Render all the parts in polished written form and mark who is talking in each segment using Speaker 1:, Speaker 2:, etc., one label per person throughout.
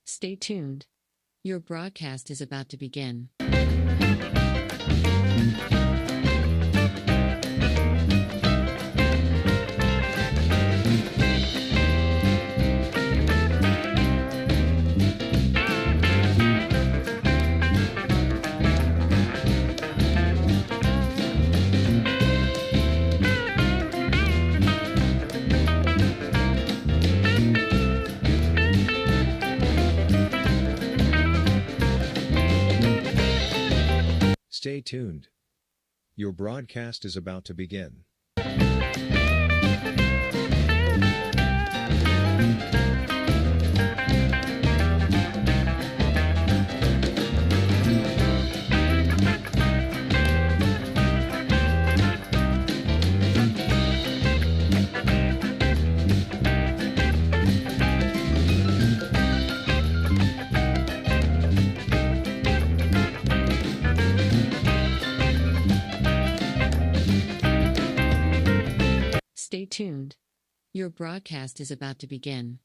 Speaker 1: Stay tuned. Your broadcast is about to begin.
Speaker 2: Stay tuned. Your broadcast is about to begin.
Speaker 1: Stay tuned. Your broadcast is about to begin.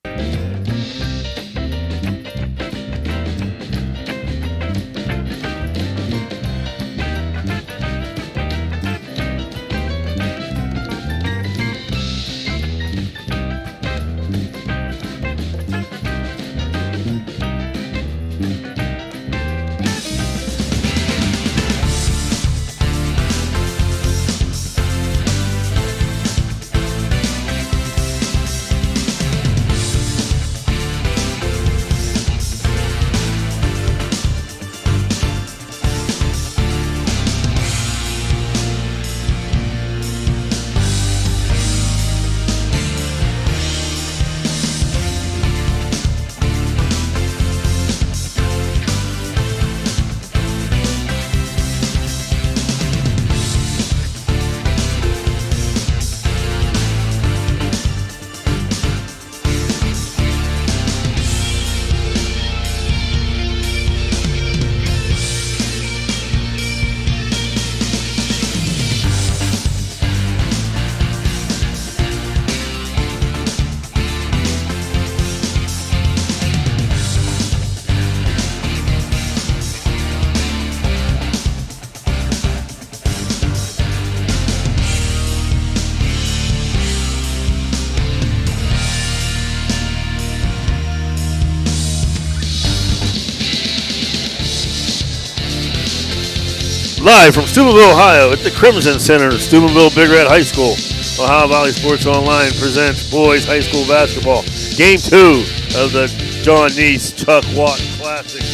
Speaker 3: Live from Steubenville, Ohio, at the Crimson Center, Steubenville Big Red High School, Ohio Valley Sports Online presents boys high school basketball. Game 2 of the John Neese Chuck Watt Classic.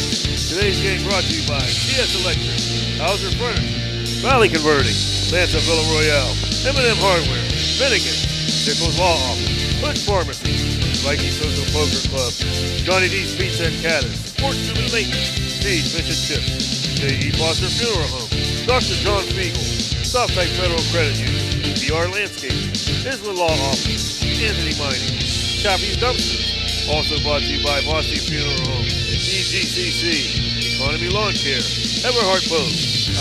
Speaker 3: Today's game brought to you by CS Electric, Hauser Furniture, Valley Converting, Lanza Villa Royale, M&M Hardware, Finnegan, Nichols Law Office, Hood Pharmacy, Viking Social Poker Club, Johnny D's Pizza and Caddis, Sports Human Maintenance, D's Fish and Chips, J.E. Foster Funeral Home, Dr. John Spiegel, Southside Federal Credit Union, BR Landscaping, Isla Law Office, Anthony Mining, Chappie's Dumpsters, also brought to you by Mossy Funeral Home, EGCC, Economy Lawn Care, Everhart Boat,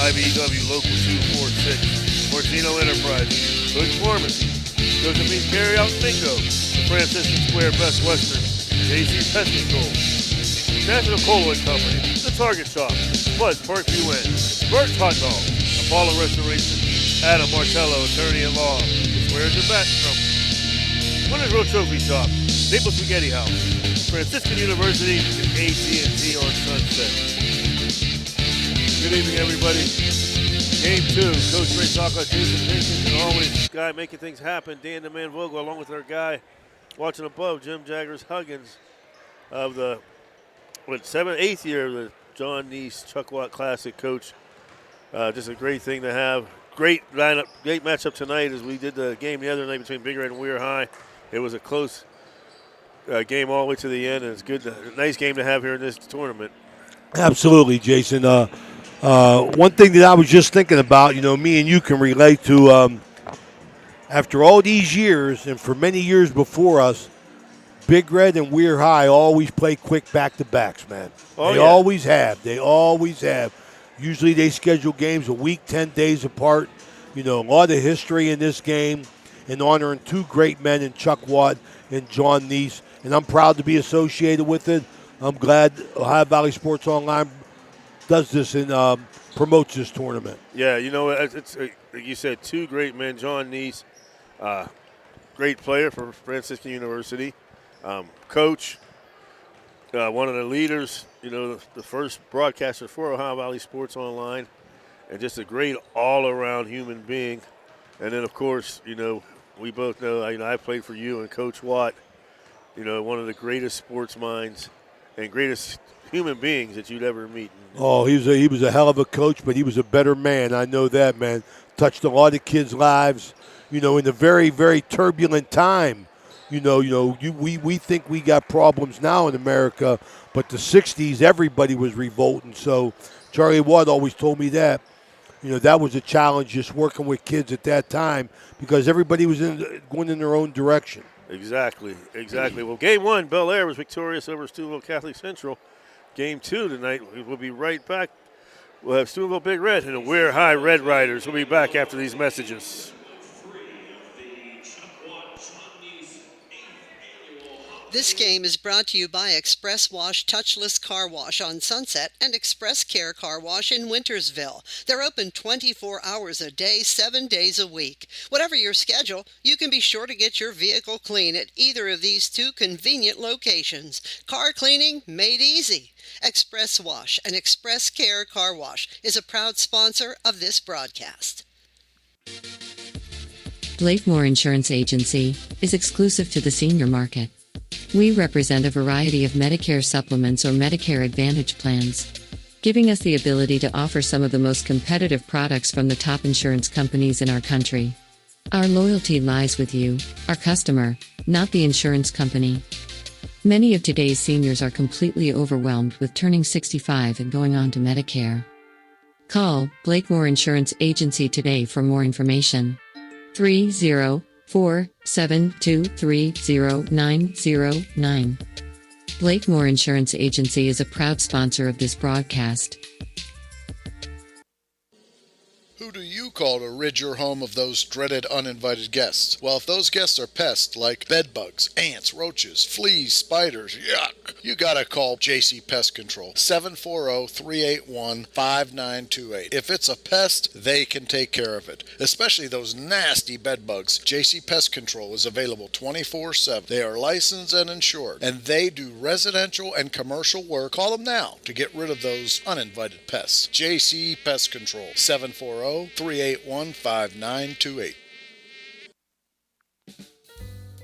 Speaker 3: IBEW Local 246, Mortino Enterprises, Hood Pharmacy, Josephine's Carryout Mingo, the Franciscan Square Best Western, JC's Pest Control, National Cola and Company, The Target Shop, Buzz Parkview Inn, Bert's Hot Dog, Apollo Restoration, Adam Martello, Attorney at Law, The Squares and Bat Trump, Winners Road Trophy Shop, Maple Spaghetti House, Franciscan University, and AT&T on Sunset. Good evening, everybody. Game 2, Coach Ray Saka, Jason Jenkins, and always this guy making things happen, Dan the Man Vogel, along with our guy watching above, Jim Jaggers Huggins, of the 8th year of the John Neese Chuck Watt Classic. Coach, just a great thing to have. Great lineup, great matchup tonight as we did the game the other night between Big Red and Weir High. It was a close game all the way to the end, and it's good, nice game to have here in this tournament.
Speaker 4: Absolutely, Jason. One thing that I was just thinking about, me and you can relate to. After all these years, and for many years before us, Big Red and Weir High always play quick back-to-backs, man. They always have. They always have. Usually they schedule games a week, 10 days apart. A lot of history in this game and honoring two great men in Chuck Watt and John Neese. And I'm proud to be associated with it. I'm glad Ohio Valley Sports Online does this and promotes this tournament.
Speaker 3: Yeah, it's like you said, two great men. John Neese, great player for Franciscan University. Coach, one of the leaders, the first broadcaster for Ohio Valley Sports Online, and just a great all-around human being. And then, of course, we both know, I played for you and Coach Watt, one of the greatest sports minds and greatest human beings that you'd ever meet.
Speaker 4: Oh, he was a hell of a coach, but he was a better man. I know that, man. Touched a lot of kids' lives, in a very, very turbulent time. We think we got problems now in America, but the 60s, everybody was revolting. So Charlie Watt always told me that. That was a challenge just working with kids at that time because everybody was going in their own direction.
Speaker 3: Exactly. Well, Game 1, Bel Air was victorious over Steubenville Catholic Central. Game 2 tonight, we'll be right back. We'll have Steubenville Big Red and the Weir High Red Riders. We'll be back after these messages.
Speaker 5: This game is brought to you by Express Wash Touchless Car Wash on Sunset and Express Care Car Wash in Wintersville. They're open 24 hours a day, 7 days a week. Whatever your schedule, you can be sure to get your vehicle clean at either of these two convenient locations. Car cleaning made easy. Express Wash and Express Care Car Wash is a proud sponsor of this broadcast.
Speaker 1: Blakemore Insurance Agency is exclusive to the senior market. We represent a variety of Medicare supplements or Medicare Advantage plans, giving us the ability to offer some of the most competitive products from the top insurance companies in our country. Our loyalty lies with you, our customer, not the insurance company. Many of today's seniors are completely overwhelmed with turning 65 and going on to Medicare. Call Blakemore Insurance Agency today for more information. 304-723-0909. Blakemore Insurance Agency is a proud sponsor of this broadcast.
Speaker 6: Who do you call to rid your home of those dreaded uninvited guests? Well, if those guests are pests like bedbugs, ants, roaches, fleas, spiders, yuck, you gotta call JC Pest Control, 740-381-5928. If it's a pest, they can take care of it, especially those nasty bedbugs. JC Pest Control is available 24/7. They are licensed and insured, and they do residential and commercial work. Call them now to get rid of those uninvited pests. JC Pest Control, 740-381-5928.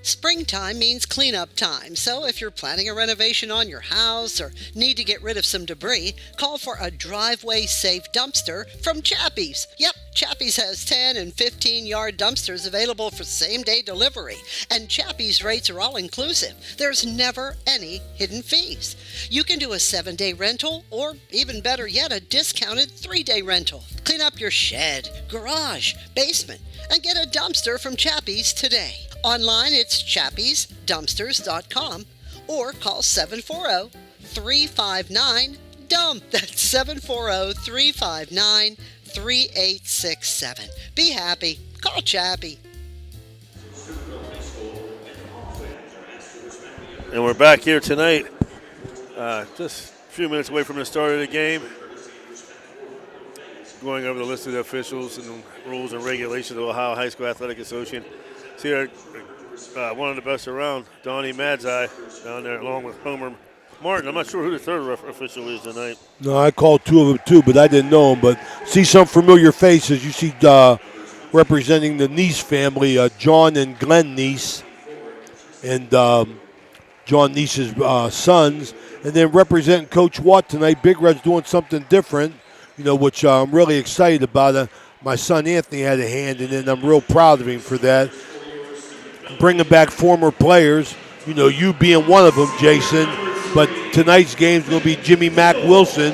Speaker 5: Springtime means cleanup time, so if you're planning a renovation on your house or need to get rid of some debris, call for a driveway-safe dumpster from Chappie's. Yep, Chappie's has 10 and 15-yard dumpsters available for same-day delivery, and Chappie's rates are all-inclusive. There's never any hidden fees. You can do a 7-day rental, or even better yet, a discounted 3-day rental. Clean up your shed, garage, basement, and get a dumpster from Chappie's today. Online, it's chappiesdumpsters.com or call 740-359-DUMP. That's 740-359-3867. Be happy. Call Chappie.
Speaker 3: And we're back here tonight, just a few minutes away from the start of the game. Going over the list of the officials and the rules and regulations of the Ohio High School Athletic Association. See our, one of the best around, Donnie Madzai, down there along with Homer Martin. I'm not sure who the third official is tonight.
Speaker 4: No, I called two of them too, but I didn't know them. But see some familiar faces. You see representing the Neese family, John and Glenn Neese, and John Neese's sons. And then representing Coach Watt tonight, Big Red's doing something different, which I'm really excited about. My son Anthony had a hand in it, and I'm real proud of him for that. Bringing back former players, you being one of them, Jason. But tonight's game is going to be Jimmy Mack Wilson,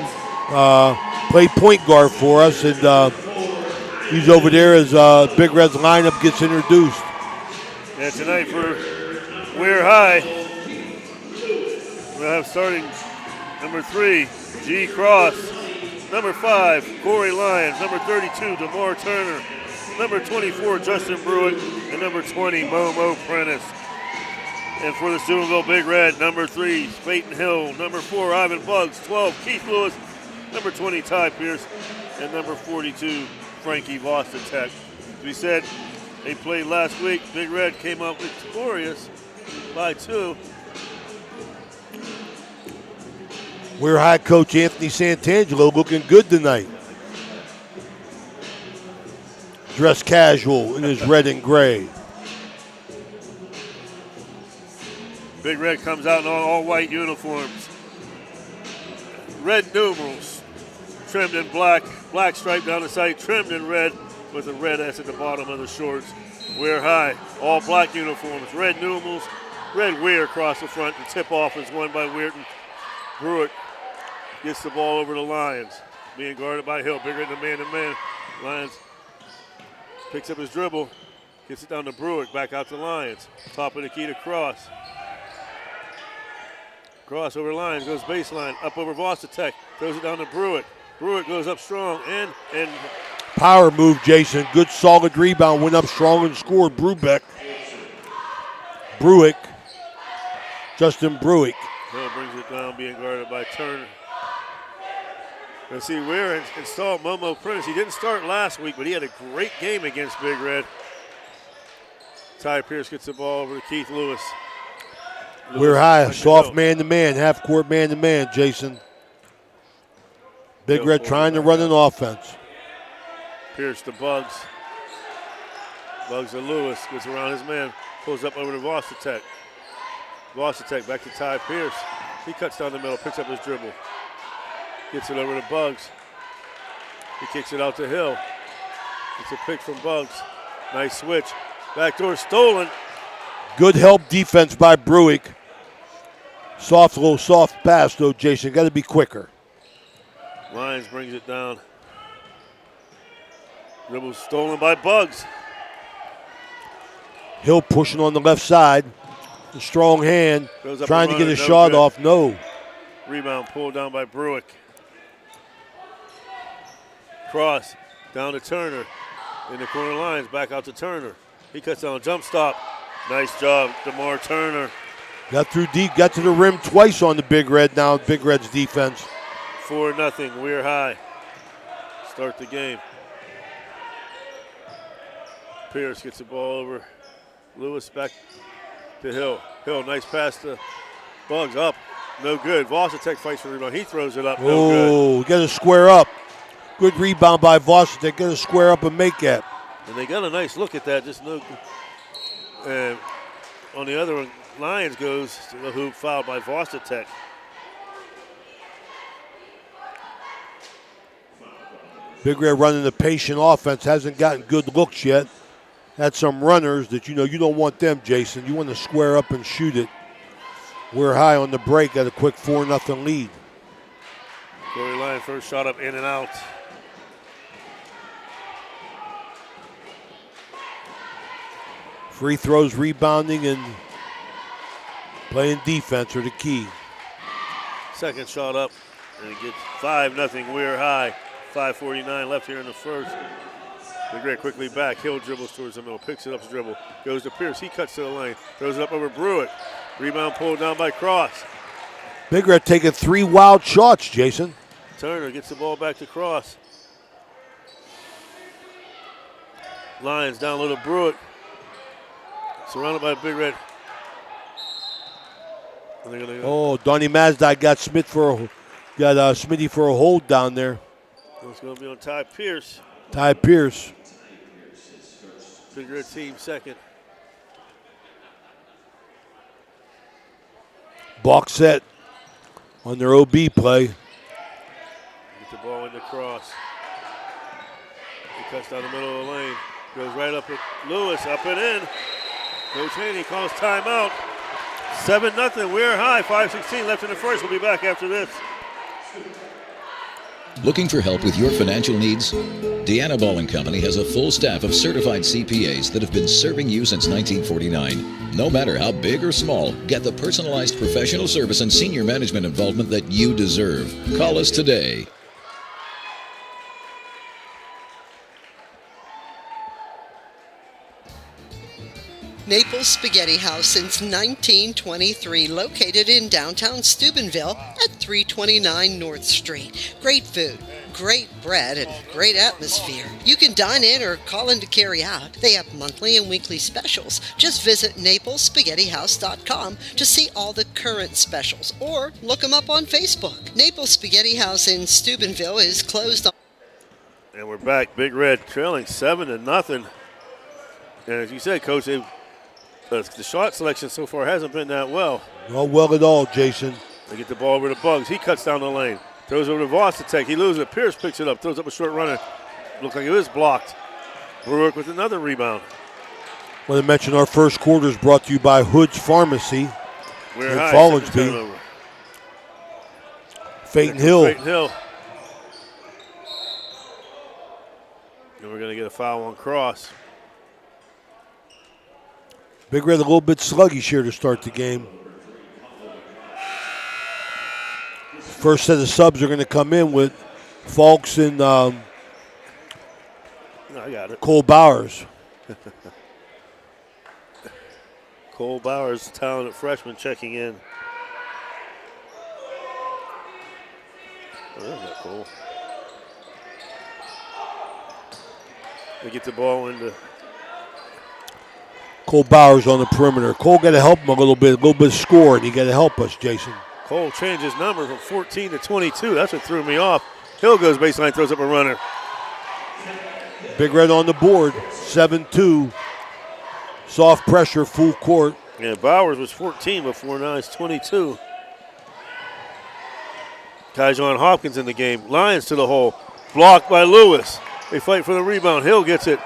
Speaker 4: play point guard for us, and he's over there as Big Red's lineup gets introduced.
Speaker 3: And tonight for Weir High, we'll have starting number 3, G. Cross, number 5, Corey Lyons, number 32, DeMar Turner, number 24, Justin Brewitt, and number 20, Momo Prentice. And for the Steubenville Big Red, number 3, Peyton Hill, number 4, Ivan Buggs, 12, Keith Lewis, number 20, Ty Pierce, and number 42, Frankie Vostatek. As we said, they played last week. Big Red came out victorious by 2.
Speaker 4: We're High coach Anthony Santangelo looking good tonight. Dressed casual in his red and gray.
Speaker 3: Big Red comes out in all white uniforms. Red numerals, trimmed in black, black stripe down the side, trimmed in red with a red S at the bottom of the shorts. Weir High, all black uniforms, red numerals, red Weir across the front. The tip-off is won by Weirton. Brewitt gets the ball over to Lyons, being guarded by Hill. Big Red in the man-to-man. Lyons picks up his dribble, gets it down to Brewitt, back out to Lyons. Top of the key to Cross. Cross over Lyons, goes baseline, up over Vostatek, throws it down to Brewitt. Brewitt goes up strong and
Speaker 4: Power move, Jason. Good solid rebound, went up strong and scored. Brubeck. Justin Brewick.
Speaker 3: Hill brings it down, being guarded by Turner. Let's see, Weir installed Momo Prentice. He didn't start last week, but he had a great game against Big Red. Ty Pierce gets the ball over to Keith Lewis.
Speaker 4: We're High, soft man-to-man, half-court man-to-man, Jason. Big Red trying to run an offense.
Speaker 3: Pierce to Buggs. Buggs to Lewis, gets around his man, pulls up over to Vostatek. Vostatek back to Ty Pierce. He cuts down the middle, picks up his dribble. Gets it over to Buggs. He kicks it out to Hill. It's a pick from Buggs. Nice switch. Backdoor stolen.
Speaker 4: Good help defense by Brewick. Little soft pass though, Jason. Got to be quicker.
Speaker 3: Lyons brings it down. Dribble stolen by Buggs.
Speaker 4: Hill pushing on the left side. A strong hand. Trying to get a shot off. No.
Speaker 3: Rebound pulled down by Brewick. Cross down to Turner. In the corner lines, back out to Turner. He cuts down a jump stop. Nice job, DeMar Turner.
Speaker 4: Got through deep, got to the rim twice on the Big Red now, Big Red's defense.
Speaker 3: 4-0, Weir High. Start the game. Pierce gets the ball over. Lewis back to Hill. Hill, nice pass to Buggs, up. No good. Vostatek fights for the rebound. He throws it up, no good.
Speaker 4: Got to square up. Good rebound by Vostatek. Got to square up and make that.
Speaker 3: And they got a nice look at that, just no good. And on the other one, Lyons goes to the hoop, fouled by Vostatek.
Speaker 4: Big Red running the patient offense, hasn't gotten good looks yet. Had some runners that you don't want them, Jason. You want to square up and shoot it. We're High on the break, got a quick 4-0 lead.
Speaker 3: Corey Lyons first shot up, in and out.
Speaker 4: Free throws, rebounding, and playing defense are the key.
Speaker 3: Second shot up, and it gets 5-0, Weir High. 5:49 left here in the first. Big Red quickly back. Hill dribbles towards the middle, picks it up his dribble, goes to Pierce. He cuts to the lane, throws it up over Brewitt. Rebound pulled down by Cross.
Speaker 4: Big Red taking 3 wild shots, Jason.
Speaker 3: Turner gets the ball back to Cross. Lyons down low to Brewitt. Surrounded by Big Red. And they're gonna go.
Speaker 4: Donnie Mazda got Smitty for a hold down there.
Speaker 3: It's going to be on Ty Pierce.
Speaker 4: Ty Pierce.
Speaker 3: Big Red team second.
Speaker 4: Box set on their OB play.
Speaker 3: Get the ball in the Cross. He cuts down the middle of the lane. Goes right up at Lewis, up and in. Coach Haney calls timeout. 7-0. We're high. 5:16 left in the first. We'll be back after this.
Speaker 7: Looking for help with your financial needs? Deanna Ball & Company has a full staff of certified CPAs that have been serving you since 1949. No matter how big or small, get the personalized professional service and senior management involvement that you deserve. Call us today.
Speaker 5: Naples Spaghetti House since 1923, located in downtown Steubenville at 329 North Street. Great food, great bread, and great atmosphere. You can dine in or call in to carry out. They have monthly and weekly specials. Just visit NaplesSpaghettiHouse.com to see all the current specials, or look them up on Facebook. Naples Spaghetti House in Steubenville is closed on.
Speaker 3: And we're back. Big Red trailing 7-0. And as you said, Coach, the shot selection so far hasn't been that well.
Speaker 4: Not well at all, Jason.
Speaker 3: They get the ball over to Bugs. He cuts down the lane. Throws over to Voss to take. He loses it. Pierce picks it up. Throws up a short runner. Looks like it is blocked. Brewick with another rebound.
Speaker 4: I want to mention our first quarter is brought to you by Hood's Pharmacy
Speaker 3: We're
Speaker 4: in
Speaker 3: high.
Speaker 4: Fallensby. Phaeton Hill.
Speaker 3: Phaeton Hill. And we're going to get a foul on Cross.
Speaker 4: Big Red a little bit sluggish here to start the game. First set of subs are going to come in with Falks and
Speaker 3: I got it.
Speaker 4: Cole Bowers.
Speaker 3: Cole Bowers, talented freshman, checking in. Oh, that's not cool. They get the ball into
Speaker 4: Cole Bowers on the perimeter. Cole got to help him a little bit of scoring. He got to help us, Jason.
Speaker 3: Cole changed his number from 14 to 22. That's what threw me off. Hill goes baseline, throws up a runner.
Speaker 4: Big Red on the board, 7-2. Soft pressure, full court.
Speaker 3: Yeah, Bowers was 14 before, now he's 22. Kyjon Hopkins in the game. Lions to the hole. Blocked by Lewis. They fight for the rebound. Hill gets it.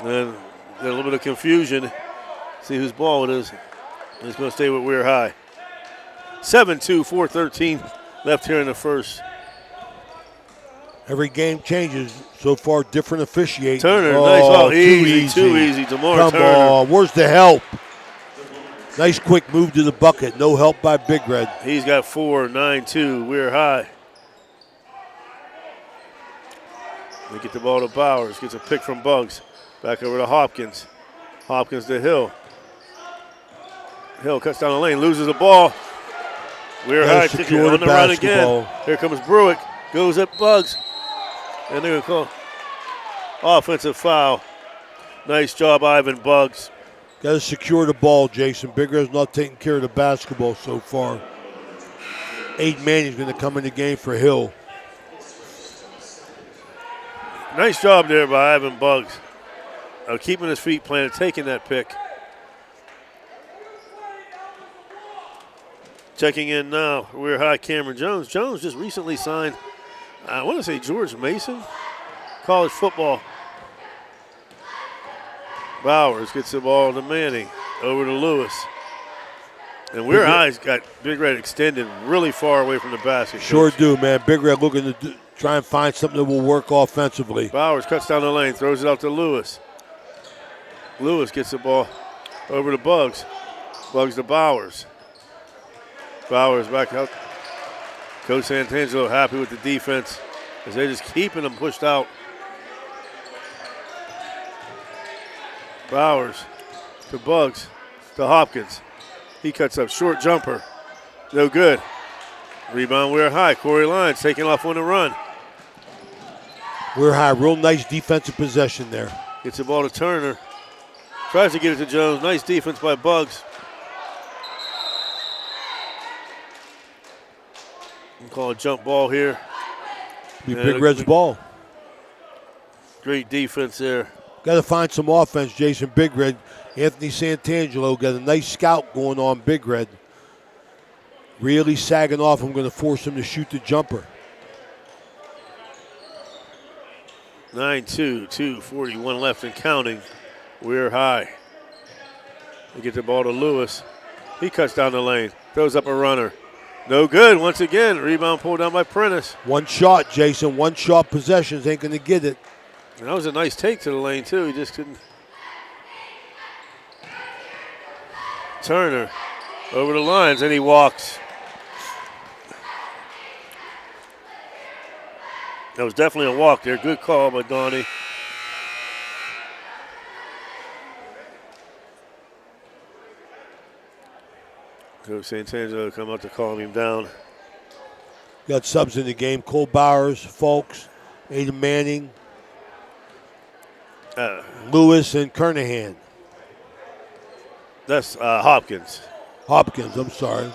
Speaker 3: And a little bit of confusion. See whose ball it is. He's going to stay with Weir High. 7-2, 4:13 left here in the first.
Speaker 4: Every game changes. So far, different officiating.
Speaker 3: Turner, nice. Oh, easy, too easy. DeMar
Speaker 4: Come
Speaker 3: Turner.
Speaker 4: on, where's the help? Nice quick move to the bucket. No help by Big Red.
Speaker 3: He's got 4, 9-2. We're high. They get the ball to Bowers. Gets a pick from Bugs. Back over to Hopkins. Hopkins to Hill. Hill cuts down the lane, loses the ball. We're high
Speaker 4: secure
Speaker 3: on the run again.
Speaker 4: basketball.
Speaker 3: Here comes Brewick. Goes at Bugs. And they're going to call offensive foul. Nice job, Ivan Bugs.
Speaker 4: Got to secure the ball, Jason. Big Red's not taking care of the basketball so far. Aiden Manning's going to come in the game for Hill.
Speaker 3: Nice job there by Ivan Bugs. Keeping his feet planted, taking that pick. Checking in now, we're high Cameron Jones. Jones just recently signed, I want to say George Mason, college football. Bowers gets the ball to Manning, over to Lewis. And Weir High's got Big Red extended really far away from the basket.
Speaker 4: Sure do, man. Big Red looking to try and find something that will work offensively.
Speaker 3: Bowers cuts down the lane, throws it out to Lewis. Lewis gets the ball over to Bugs. Bugs to Bowers. Bowers back out. Coach Santangelo happy with the defense as they're just keeping them pushed out. Bowers to Bugs to Hopkins. He cuts up short jumper. No good. Rebound Weir High. Corey Lyons taking off on the run.
Speaker 4: Weir High, real nice defensive possession there.
Speaker 3: Gets the ball to Turner. Tries to get it to Jones. Nice defense by Bugs. We'll call a jump ball here.
Speaker 4: Be Big Red's ball.
Speaker 3: Great defense there.
Speaker 4: Got to find some offense, Jason. Big Red. Anthony Santangelo got a nice scout going on Big Red. Really sagging off. I'm going to force him to shoot the jumper.
Speaker 3: 9-2, 2:41 left and counting. We're high. They get the ball to Lewis. He cuts down the lane, throws up a runner. No good once again. Rebound pulled down by Prentice.
Speaker 4: One shot, Jason. One shot possessions ain't going to get it.
Speaker 3: And that was a nice take to the lane, too. He just couldn't. Turner over the lines, and he walks. That was definitely a walk there. Good call by Donnie. Coach Santangelo come out to calm him down.
Speaker 4: Got subs in the game. Cole Bowers, Folks, Aiden Manning, Lewis, and Kernahan.
Speaker 3: That's Hopkins.
Speaker 4: Hopkins, I'm sorry.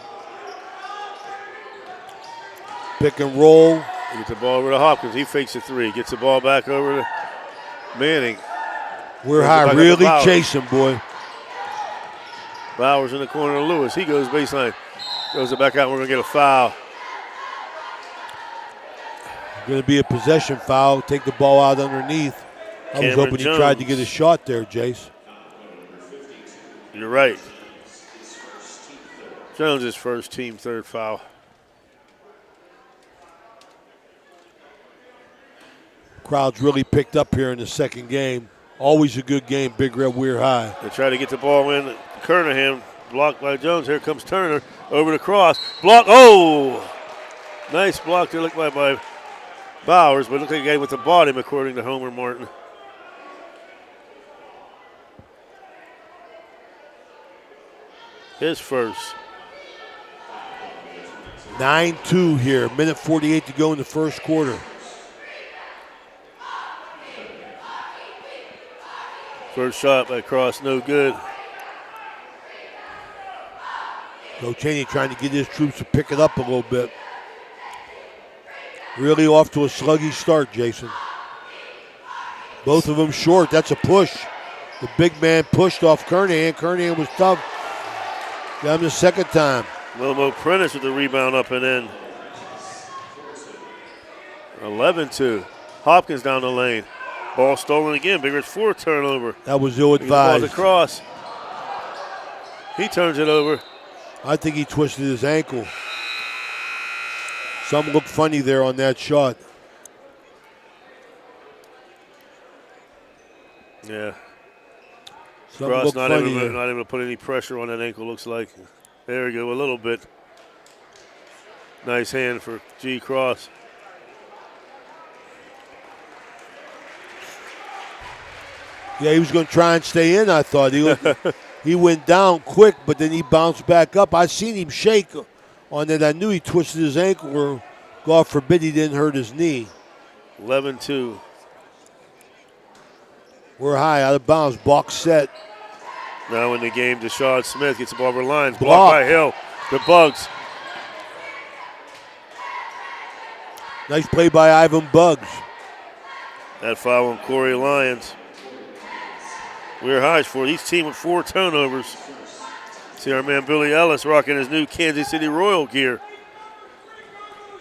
Speaker 4: Pick and roll.
Speaker 3: He gets the ball over to Hopkins. He fakes a three. Gets the ball back over to Manning.
Speaker 4: We're high, really chasing, boy.
Speaker 3: Bowers in the corner of Lewis. He goes baseline. Goes it back out. We're going to get a foul.
Speaker 4: Going to be a possession foul. Take the ball out underneath. I was hoping he tried to get a shot there, Jace.
Speaker 3: You're right. Jones' first team third foul.
Speaker 4: Crowd's really picked up here in the second game. Always a good game, Big Red Weir High.
Speaker 3: They try to get the ball in. Kernahan blocked by Jones. Here comes Turner over the cross. Block. Oh! Nice block there, looked like by Bowers, but it looked like he got him with the bottom, according to Homer Martin. His first.
Speaker 4: 9-2 here. Minute 48 to go in the first quarter.
Speaker 3: First shot by Cross, no good.
Speaker 4: Coach Chaney trying to get his troops to pick it up a little bit. Really off to a sluggish start, Jason. Both of them short. That's a push. The big man pushed off Kernahan. Kernahan was tough. Got him the second time.
Speaker 3: Wilmo Prentice with the rebound up and in. 11-2. Hopkins down the lane. Ball stolen again. Big Red's fourth turnover.
Speaker 4: That was ill-advised.
Speaker 3: Across. He turns it over.
Speaker 4: I think he twisted his ankle. Some looked funny there on that shot.
Speaker 3: Yeah.
Speaker 4: Some
Speaker 3: Cross
Speaker 4: looked
Speaker 3: not
Speaker 4: funny
Speaker 3: able to put any pressure on that ankle, looks like. There we go, a little bit. Nice hand for G. Cross.
Speaker 4: Yeah, he was going to try and stay in, I thought. He went down quick, but then he bounced back up. I seen him shake on that. I knew he twisted his ankle, or God forbid he didn't hurt his knee.
Speaker 3: 11-2.
Speaker 4: We're high, out of bounds, box set.
Speaker 3: Now in the game, Deshaun Smith gets the ball over the lines.
Speaker 4: Blocked
Speaker 3: Blocked by Hill. The Bugs.
Speaker 4: Nice play by Ivan Bugs.
Speaker 3: That foul on Corey Lyons. We're high for each team with 4 turnovers. See our man Billy Ellis rocking his new Kansas City Royal gear.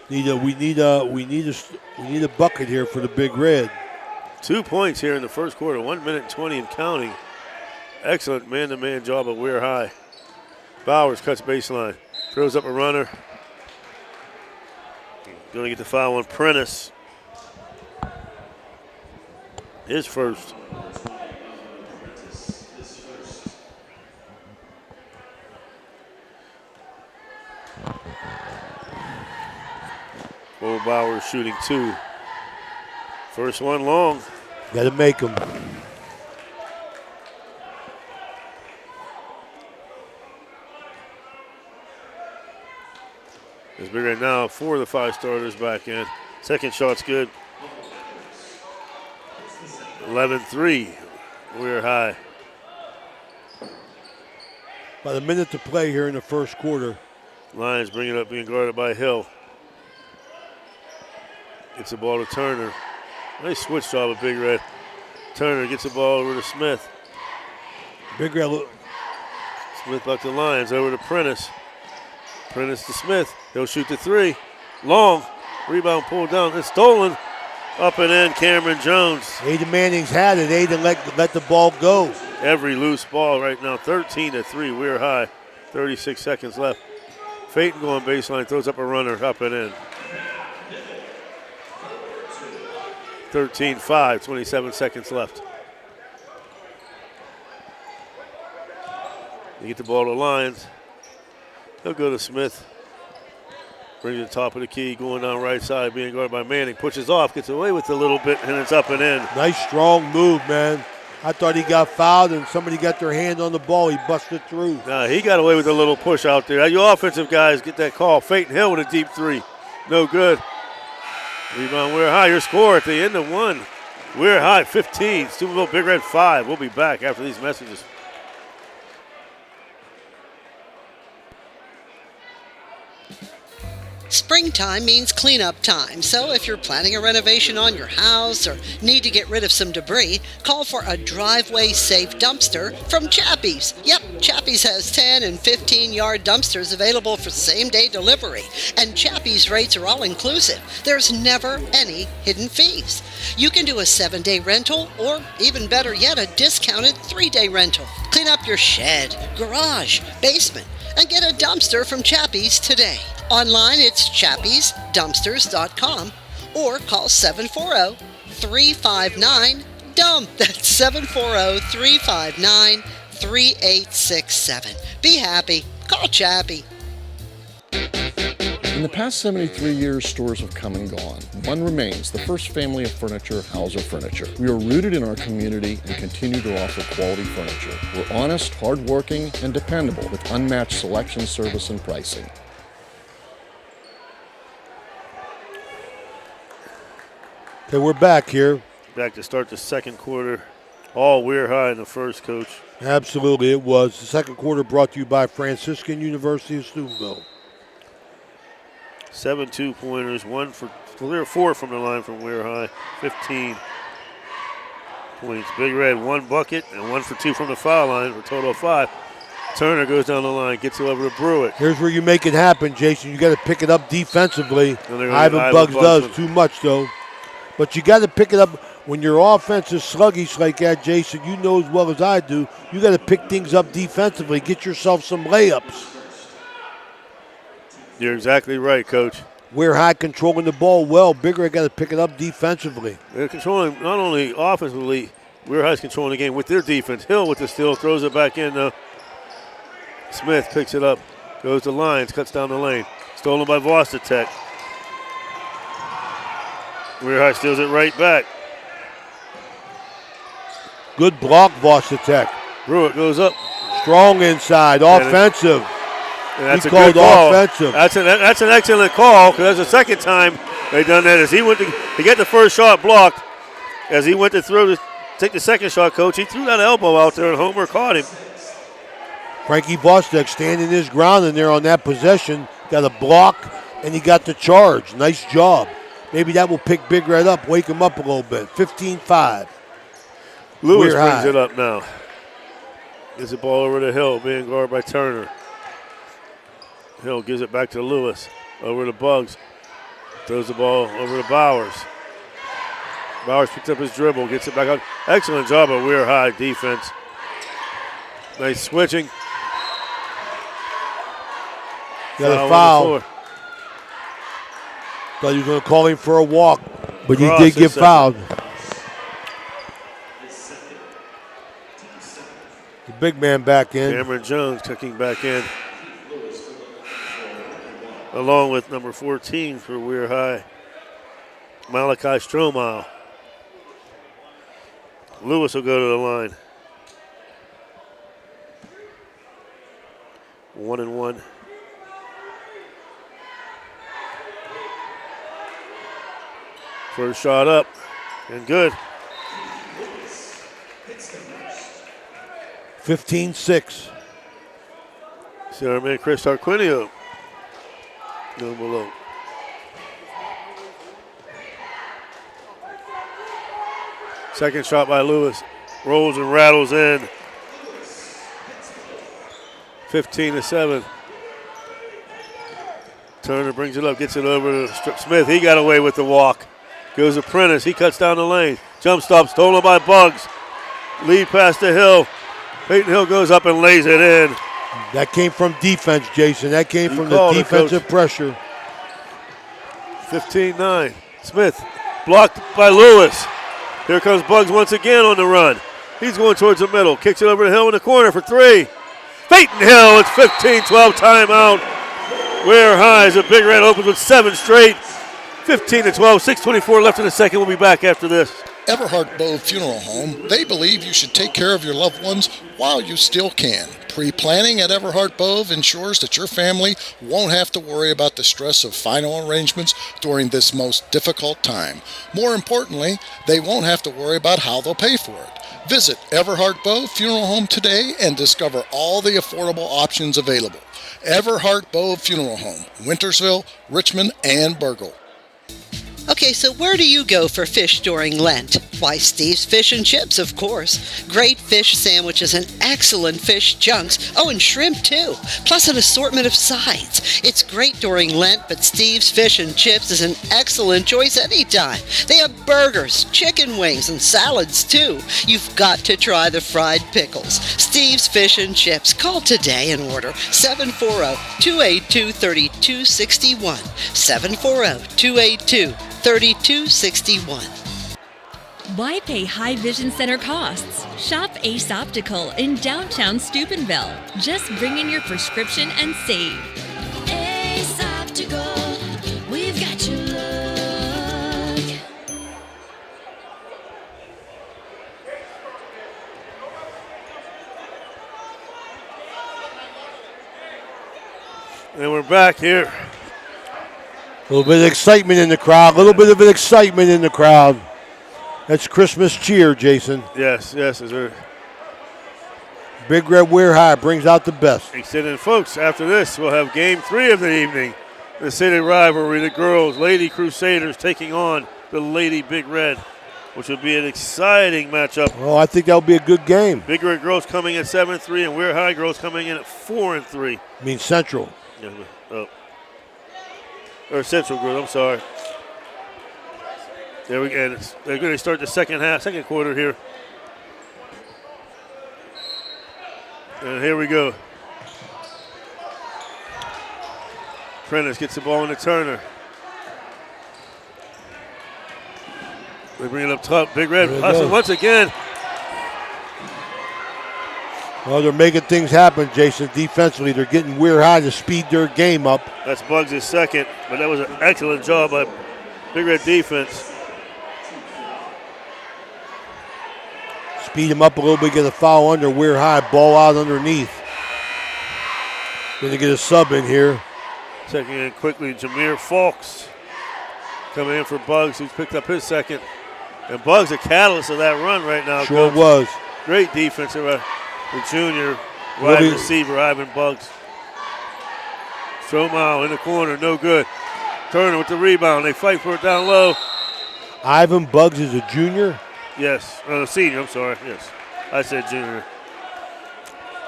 Speaker 4: We need a bucket here for the Big Red.
Speaker 3: 2 points here in the first quarter. 1 minute and 20 and counting. Excellent man-to-man job at Weir High. Bowers cuts baseline. Throws up a runner. Going to get the foul on Prentice. His first. Bo Bowers shooting 2. First one long.
Speaker 4: Got to make them.
Speaker 3: It's big right now. 4 of the 5 starters back in. Second shot's good. 11-3. We're high.
Speaker 4: About a minute to play here in the first quarter.
Speaker 3: Lions bring it up, being guarded by Hill. Gets the ball to Turner. Nice switch job of Big Red. Turner gets the ball over to Smith.
Speaker 4: Big Red.
Speaker 3: Smith back to Lions, over to Prentice. Prentice to Smith. He'll shoot the 3. Long. Rebound pulled down. It's stolen. Up and in, Cameron Jones.
Speaker 4: Ada Manning's had it. Ada let the ball go.
Speaker 3: Every loose ball right now, 13-3. We're high. 36 seconds left. Phaeton going baseline, throws up a runner, up and in. 13-5, 27 seconds left. They get the ball to Lyons. They'll go to Smith. Brings it to the top of the key, going down right side, being guarded by Manning. Pushes off, gets away with it a little bit, and it's up and in.
Speaker 4: Nice, strong move, man. I thought he got fouled and somebody got their hand on the ball. He busted through.
Speaker 3: Nah, he got away with a little push out there. Your offensive guys get that call. Phaeton Hill with a deep three. No good. Rebound, We're High. Your score at the end of one. We're High, 15. Steubenville Big Red, 5. We'll be back after these messages.
Speaker 5: Springtime means cleanup time, so if you're planning a renovation on your house or need to get rid of some debris, call for a driveway-safe dumpster from Chappie's. Yep, Chappie's has 10 and 15-yard dumpsters available for same-day delivery, and Chappie's rates are all-inclusive. There's never any hidden fees. You can do a 7-day rental, or even better yet, a discounted 3-day rental. Clean up your shed, garage, basement, and get a dumpster from Chappie's today. Online, it's chappiesdumpsters.com or call 740-359-DUMP. That's 740-359-3867. Be happy. Call Chappie.
Speaker 8: In the past 73 years, stores have come and gone. One remains, the first family of furniture, Hauser Furniture. We are rooted in our community and continue to offer quality furniture. We're honest, hardworking, and dependable with unmatched selection, service, and pricing.
Speaker 4: Okay, we're back here.
Speaker 3: Back to start the second quarter. All We're High in the first, Coach.
Speaker 4: Absolutely, it was. The second quarter brought to you by Franciscan University of Steubenville.
Speaker 3: 7 2-pointers, 4 from the line from We're High, 15 points. Big Red, 1 bucket and 1 for 2 from the foul line for a total of 5. Turner goes down the line, gets it over to Brewitt.
Speaker 4: Here's where you make it happen, Jason. You got to pick it up defensively.
Speaker 3: Ivan
Speaker 4: Bugs does
Speaker 3: him.
Speaker 4: too much, though. But you got to pick it up when your offense is sluggish like that, Jason. You know as well as I do. You got to pick things up defensively. Get yourself some layups.
Speaker 3: You're exactly right, Coach.
Speaker 4: We're High controlling the ball well. Big Red got to pick it up defensively.
Speaker 3: They're controlling not only offensively, We're High's controlling the game with their defense. Hill with the steal, throws it back in. Smith picks it up, goes to Lyons, cuts down the lane. Stolen by Vostatek. We're High steals it right back.
Speaker 4: Good block, Vostatek.
Speaker 3: Brewitt goes up.
Speaker 4: Strong inside, offensive.
Speaker 3: And that's
Speaker 4: He
Speaker 3: a good call.
Speaker 4: offensive.
Speaker 3: That's an excellent call because that's the second time they done that. As he went to get the first shot blocked, as he went to take the second shot, Coach, he threw that elbow out there and Homer caught him.
Speaker 4: Frankie Vostatek standing his ground in there on that possession. Got a block, and he got the charge. Nice job. Maybe that will pick Big Red up, wake him up a little bit. 15-5.
Speaker 3: Lewis
Speaker 4: We're
Speaker 3: brings
Speaker 4: high.
Speaker 3: it up now. Gives the ball over to Hill, being guarded by Turner. Hill gives it back to Lewis. Over to Bugs. Throws the ball over to Bowers. Bowers picks up his dribble, gets it back out. Excellent job of We're High defense. Nice switching.
Speaker 4: Got a
Speaker 3: on the
Speaker 4: foul.
Speaker 3: floor.
Speaker 4: Thought he was going to call him for a walk, but
Speaker 3: Cross
Speaker 4: he did get
Speaker 3: is second.
Speaker 4: fouled. The big man back in.
Speaker 3: Cameron Jones kicking back in. Along with number 14 for We're High, Malachi Strohmile. Lewis will go to the line. 1-1. First shot up and good.
Speaker 4: 15-6.
Speaker 3: See our man Chris Tarquinio down below. Second shot by Lewis. Rolls and rattles in. 15-7. Turner brings it up, gets it over to Smith. He got away with the walk. Goes Apprentice. He cuts down the lane. Jump stop stolen by Bugs. Lead pass to Hill. Peyton Hill goes up and lays it in.
Speaker 4: That came from defense, Jason. That came
Speaker 3: You
Speaker 4: from the
Speaker 3: called it,
Speaker 4: defensive
Speaker 3: Coach.
Speaker 4: pressure.
Speaker 3: 15-9. Smith blocked by Lewis. Here comes Bugs once again on the run. He's going towards the middle. Kicks it over to Hill in the corner for three. Peyton Hill, it's 15-12 timeout. Ware High as a Big Red opens with 7 straight. 15-12, 6:24 left in the second. We'll be back after this.
Speaker 6: Everhart Bove Funeral Home, they believe you should take care of your loved ones while you still can. Pre-planning at Everhart Bove ensures that your family won't have to worry about the stress of final arrangements during this most difficult time. More importantly, they won't have to worry about how they'll pay for it. Visit Everhart Bove Funeral Home today and discover all the affordable options available. Everhart Bove Funeral Home, Wintersville, Richmond, and Burgle.
Speaker 5: Okay, so where do you go for fish during Lent? Why, Steve's Fish and Chips, of course. Great fish sandwiches and excellent fish chunks. Oh, and shrimp, too. Plus an assortment of sides. It's great during Lent, but Steve's Fish and Chips is an excellent choice anytime. They have burgers, chicken wings, and salads, too. You've got to try the fried pickles. Steve's Fish and Chips. Call today and order 740-282-3261. 740-282-3261.
Speaker 9: Why pay High Vision Center costs? Shop Ace Optical in downtown Steubenville. Just bring in your prescription and save. Ace Optical, we've got your look.
Speaker 3: And we're back here.
Speaker 4: A little bit of excitement in the crowd. A little bit of an excitement in the crowd. That's Christmas cheer, Jason.
Speaker 3: Yes, is there.
Speaker 4: Big Red Ware High brings out the best.
Speaker 3: Extended, folks. After this, we'll have game 3 of the evening. The city rivalry, the girls, Lady Crusaders taking on the Lady Big Red, which will be an exciting matchup.
Speaker 4: Oh, I think that'll be a good game.
Speaker 3: Big Red girls coming in 7-3, and Ware High girls coming in at 4-3.
Speaker 4: I mean Central.
Speaker 3: Yeah, or Central girls. I'm sorry. There we go. They're going to start the second quarter here. And here we go. Prentice gets the ball into Turner. They bring it up top. Big Red hustling once again.
Speaker 4: Well, they're making things happen, Jason. Defensively, they're getting Ware High to speed their game up.
Speaker 3: That's Bugs' second, but that was an excellent job by Big Red defense.
Speaker 4: Speed him up a little bit, get a foul under Ware High, ball out underneath. Going to get a sub in here.
Speaker 3: Checking in quickly, Jameer Falks coming in for Bugs, who's picked up his second. And Bugs, the catalyst of that run right now.
Speaker 4: Sure
Speaker 3: Coach.
Speaker 4: was.
Speaker 3: Great defense of the junior wide receiver, Ivan Bugs. Strohmeyer in the corner, no good. Turner with the rebound. They fight for it down low.
Speaker 4: Ivan Bugs is a junior?
Speaker 3: Yes, senior, I'm sorry. Yes, I said junior.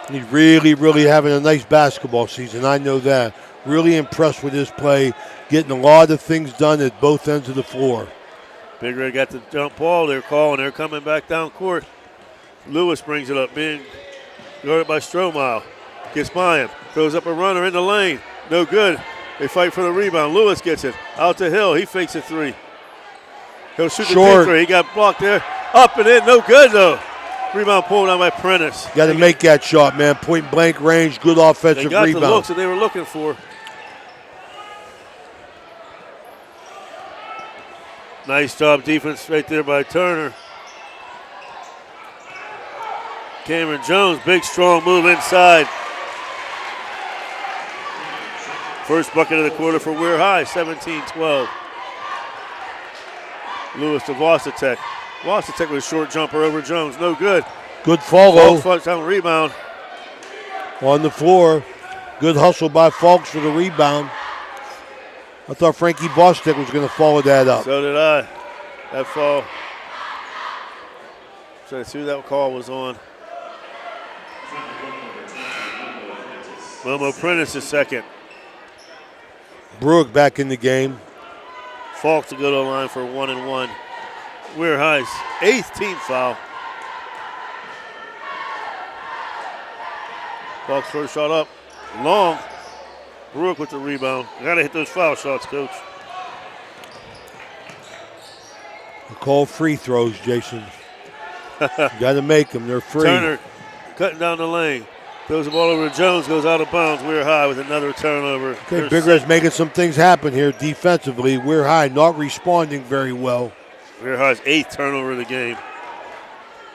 Speaker 4: He's really, really having a nice basketball season. I know that. Really impressed with his play, getting a lot of things done at both ends of the floor.
Speaker 3: Big Red got the jump ball. They're calling. They're coming back down court. Lewis brings it up, being guarded by Strohmeyer. Gets by him. Throws up a runner in the lane. No good. They fight for the rebound. Lewis gets it. Out to Hill. He fakes a three. He'll shoot the deep three. He got blocked there. Up and in. No good, though. Rebound pulled down by Prentice.
Speaker 4: Got to make that shot, man. Point blank range. Good offensive rebound.
Speaker 3: They got the looks that they were looking for. Nice job defense right there by Turner. Cameron Jones, big strong move inside. First bucket of the quarter for Ware High, 17-12. Lewis to Vossitek. Vossitek with a short jumper over Jones, no good.
Speaker 4: Good follow.
Speaker 3: Falks down rebound.
Speaker 4: On the floor. Good hustle by Falks for the rebound. I thought Frankie Vossitek was going to follow that up.
Speaker 3: So did I. That fall. Trying to see who that call was on. Momo Prentice is second.
Speaker 4: Brooke back in the game.
Speaker 3: Falk to go to the line for 1-1. Weir High's 8th team foul. Falk's first shot up. Long. Brewick with the rebound. Got to hit those foul shots, Coach.
Speaker 4: They call free throws, Jason. Got to make them. They're free.
Speaker 3: Turner cutting down the lane. Throws the ball over to Jones. Goes out of bounds. Weir High with another turnover.
Speaker 4: Okay, Big Red's making some things happen here defensively. Weir High not responding very well.
Speaker 3: Weir High's 8th turnover of the game.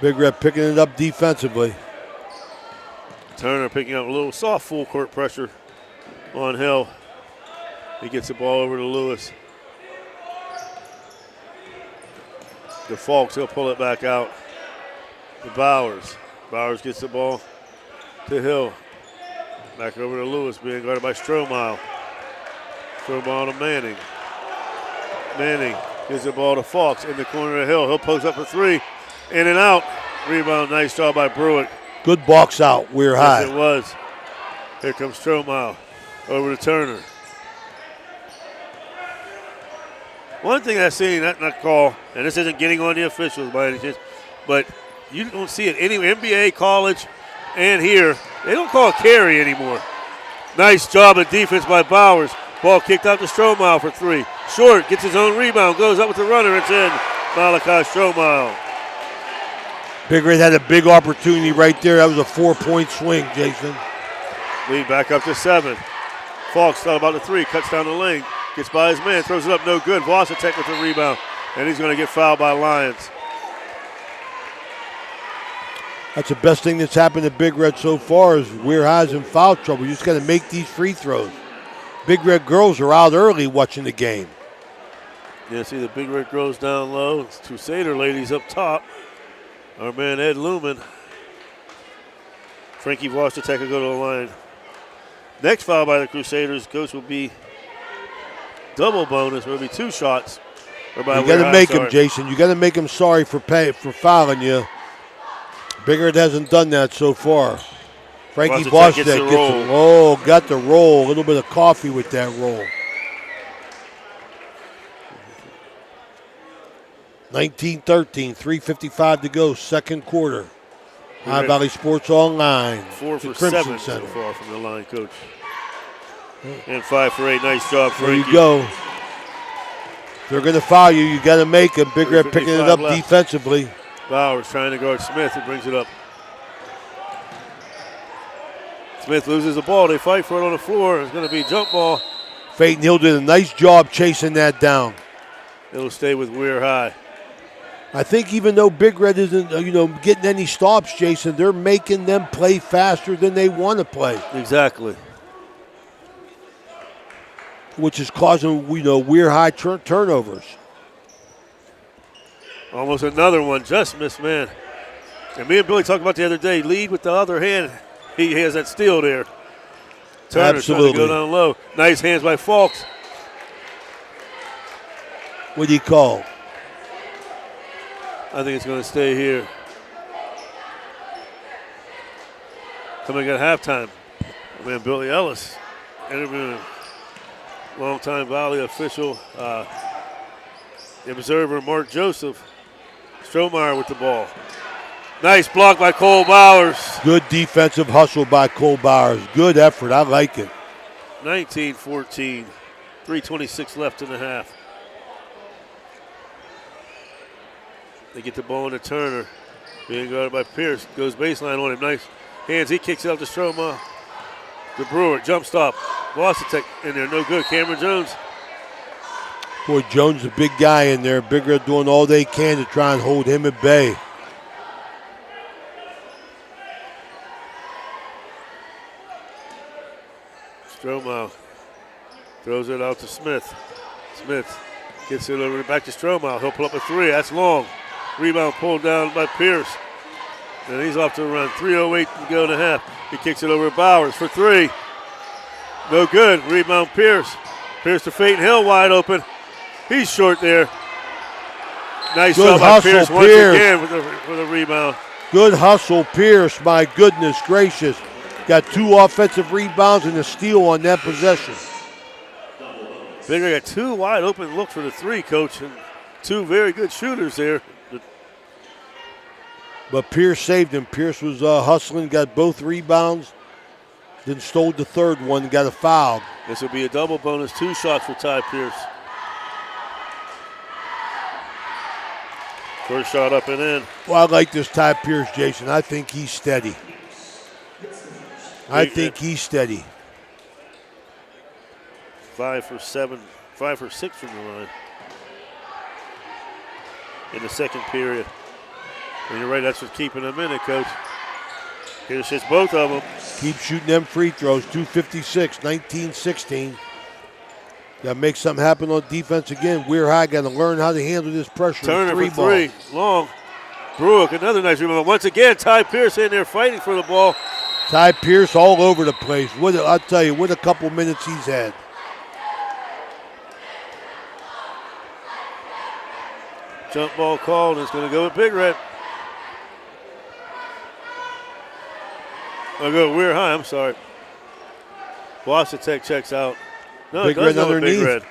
Speaker 4: Big Red picking it up defensively.
Speaker 3: Turner picking up a little soft full court pressure on Hill. He gets the ball over to Lewis. The Falks, he'll pull it back out. To Bowers. Bowers gets the ball to Hill. Back over to Lewis, being guarded by Strohmeyer. Strohmeyer to Manning. Manning gives the ball to Falks in the corner of Hill. He'll post up a three. In and out. Rebound, nice job by Brewick.
Speaker 4: Good box out, Weir High.
Speaker 3: Yes, it was. Here comes Strohmeyer. Over to Turner. One thing I've seen, not call, and this isn't getting on the officials by any chance, but you don't see it anywhere, NBA, college, and here, they don't call a carry anymore. Nice job of defense by Bowers. Ball kicked out to Strohmeyer for three. Short, gets his own rebound, goes up with the runner, it's in. Malachi Strohmeyer.
Speaker 4: Big Red had a big opportunity right there. That was a 4-point swing, Jason.
Speaker 3: Lead back up to 7. Falks thought about the three, cuts down the lane, gets by his man, throws it up, no good. Vlasic with the rebound, and he's going to get fouled by Lyons.
Speaker 4: That's the best thing that's happened to Big Red so far is Weir High's in foul trouble. You just got to make these free throws. Big Red girls are out early watching the game.
Speaker 3: Yeah, see the Big Red girls down low. It's Crusader ladies up top. Our man Ed Lumen. Frankie Vlasic will go to the line. Next foul by the Crusaders, Coach, will be double bonus. Will be 2 shots.
Speaker 4: You got to make him, Jason. You got to make him sorry for fouling you. Big Red hasn't done that so far. Frankie Vlasic gets the roll. Got the roll. A little bit of coffee with that roll. 19-13, 3:55 to go, second quarter. High Valley Sports Online.
Speaker 3: 4 for
Speaker 4: Crimson
Speaker 3: 7
Speaker 4: Center.
Speaker 3: so far from the line, Coach. And 5 for 8. Nice job,
Speaker 4: There
Speaker 3: Frankie.
Speaker 4: you go. If they're going to foul you, you got to make them. Big Red picking it up defensively.
Speaker 3: Bowers trying to guard Smith. He brings it up. Smith loses the ball. They fight for it on the floor. It's going to be a jump ball.
Speaker 4: Peyton Hill did a nice job chasing that down.
Speaker 3: It'll stay with Weir High.
Speaker 4: I think even though Big Red isn't, getting any stops, Jason, they're making them play faster than they want to play.
Speaker 3: Exactly.
Speaker 4: Which is causing, Weir High turnovers.
Speaker 3: Almost another one. Just missed, man. And me and Billy talked about the other day. Lead with the other hand. He has that steal there. Turner trying to go down low. Nice hands by Falks.
Speaker 4: What do you call?
Speaker 3: I think it's going to stay here. Coming at halftime. Man, Billy Ellis interviewing longtime Valley official, observer Mark Joseph. Strohmeyer with the ball. Nice block by Cole Bowers.
Speaker 4: Good defensive hustle by Cole Bowers. Good effort. I like it.
Speaker 3: 19-14. 3:26 left in the half. They get the ball into Turner. Being guarded by Pierce. Goes baseline on him. Nice hands. He kicks it up to Strohmeyer. The Brewer. Jump stop. Vlasic in there. No good. Cameron Jones.
Speaker 4: Boy, Jones is a big guy in there. Big Red doing all they can to try and hold him at bay.
Speaker 3: Strohmeyer throws it out to Smith. Smith gets it over back to Strohmeyer. He'll pull up a three. That's long. Rebound pulled down by Pierce. And he's off to a run. 3:08 to go in the half. He kicks it over to Bowers for three. No good. Rebound Pierce. Pierce to Peyton Hill wide open. He's short there. Nice job by Pierce once again with a rebound.
Speaker 4: Good hustle, Pierce. My goodness gracious. Got 2 offensive rebounds and a steal on that possession.
Speaker 3: Big Red got 2 wide open looks for the 3, Coach, and 2 very good shooters there.
Speaker 4: But Pierce saved him. Pierce was hustling, got both rebounds, then stole the third one and got a foul.
Speaker 3: This will be a double bonus, 2 shots for Ty Pierce. First shot up and in.
Speaker 4: Well, I like this Ty Pierce, Jason. I think he's steady. I think he's steady.
Speaker 3: 5 for 6 from the line in the second period. And you're right, that's what's keeping them in it, Coach. Here's just both of them.
Speaker 4: Keep shooting them free throws. 2:56, 19-16. Got to make something happen on defense again. Weir High got to learn how to handle this pressure.
Speaker 3: Turner
Speaker 4: three
Speaker 3: for 3, long. Brewick, another nice rebound. Once again, Ty Pierce in there fighting for the ball.
Speaker 4: Ty Pierce all over the place. I'll tell you, what a couple minutes he's had.
Speaker 3: Jump ball called, and it's going to go with Big Red. I'll go Weir High, I'm sorry. Wasatech checks out. No,
Speaker 4: Big
Speaker 3: it does
Speaker 4: Red
Speaker 3: go with Big
Speaker 4: underneath.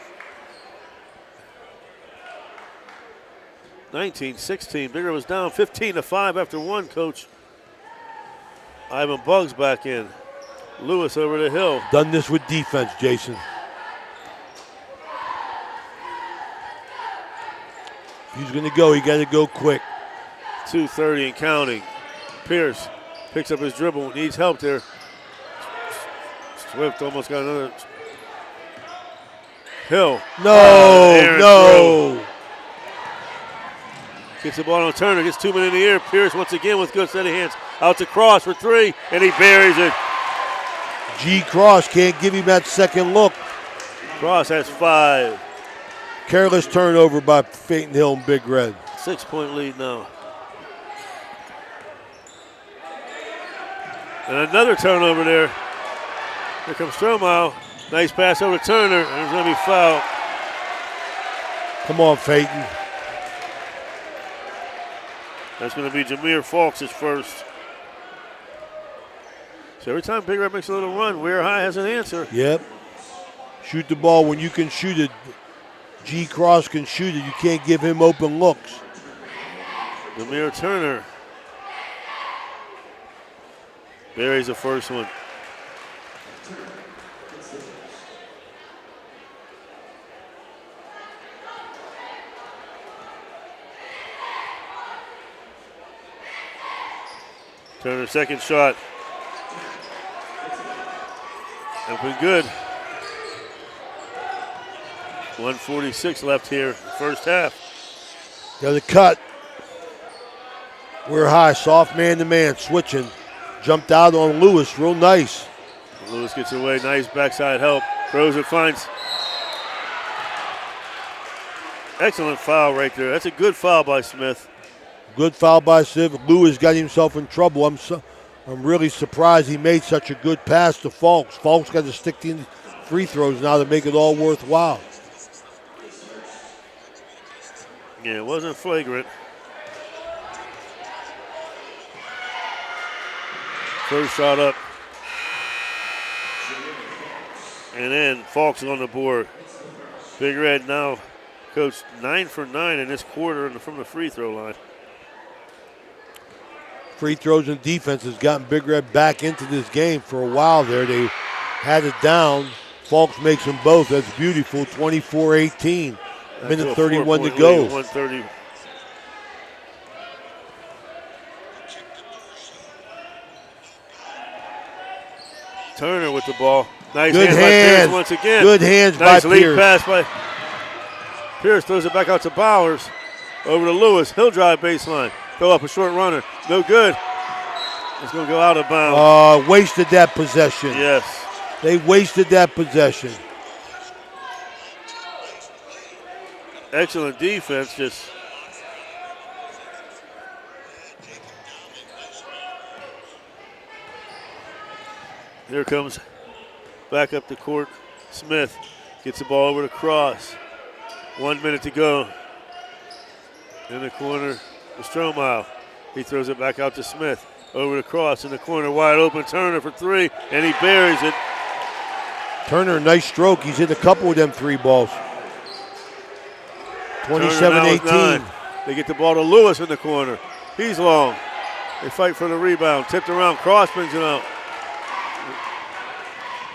Speaker 3: Red. 19-16. Big Red was down 15-5 after 1, Coach. Ivan Buggs back in. Lewis over the hill.
Speaker 4: Done this with defense, Jason. He's going to go. He got to go quick.
Speaker 3: 2:30 and counting. Pierce picks up his dribble. Needs help there. Swift almost got another. Hill.
Speaker 4: No.
Speaker 3: Gets the ball on Turner. Gets 2 men in the air. Pierce once again with good steady hands. Out to Cross for 3, and he buries it.
Speaker 4: G. Cross can't give him that second look.
Speaker 3: Cross has 5.
Speaker 4: Careless turnover by Peyton Hill and Big Red.
Speaker 3: 6-point lead now. And another turnover there. Here comes Strohmeyer. Nice pass over to Turner, and there's going to be foul.
Speaker 4: Come on, Peyton.
Speaker 3: That's going to be Jameer Falks' first. So every time Big Red makes a little run, Weir High has an answer.
Speaker 4: Yep. Shoot the ball when you can shoot it. G. Cross can shoot it. You can't give him open looks.
Speaker 3: Jameer Turner buries the first one. Turner's second shot. Open good. 1:46 left here, first half.
Speaker 4: Got a cut. We're high, soft man-to-man, switching. Jumped out on Lewis, real nice.
Speaker 3: Lewis gets away, nice backside help. Throws it, finds. Excellent foul right there. That's a good foul by Smith.
Speaker 4: Good foul by Smith. Lewis got himself in trouble. I'm really surprised he made such a good pass to Falks. Falks got to stick to free throws now to make it all worthwhile.
Speaker 3: Yeah, it wasn't flagrant. First shot up. And then Falks is on the board. Big Red now, Coach, 9 for 9 in this quarter from the free throw line.
Speaker 4: Free throws and defense has gotten Big Red back into this game for a while there. They had it down. Falks makes them both. That's beautiful. 24-18. Minute 31 to go.
Speaker 3: 1:30. Turner with the ball. Nice
Speaker 4: good
Speaker 3: hands by Pierce once again.
Speaker 4: Good hands
Speaker 3: nice
Speaker 4: by
Speaker 3: lead
Speaker 4: Pierce.
Speaker 3: Pass by Pierce. Throws it back out to Bowers. Over to Lewis. He'll drive baseline. Throw up a short runner. No good. It's going to go out of bounds.
Speaker 4: Wasted that possession.
Speaker 3: Yes.
Speaker 4: They wasted that possession.
Speaker 3: Excellent defense. Just here comes back up the court. Smith gets the ball over to Cross. 1 minute to go. In the corner, Strohmeyer. He throws it back out to Smith. Over to Cross in the corner, wide open. Turner for 3, and he buries it.
Speaker 4: Turner, nice stroke. He's hit a couple of them 3 balls. 27-18.
Speaker 3: They get the ball to Lewis in the corner. He's long. They fight for the rebound. Tipped around. Cross brings it out.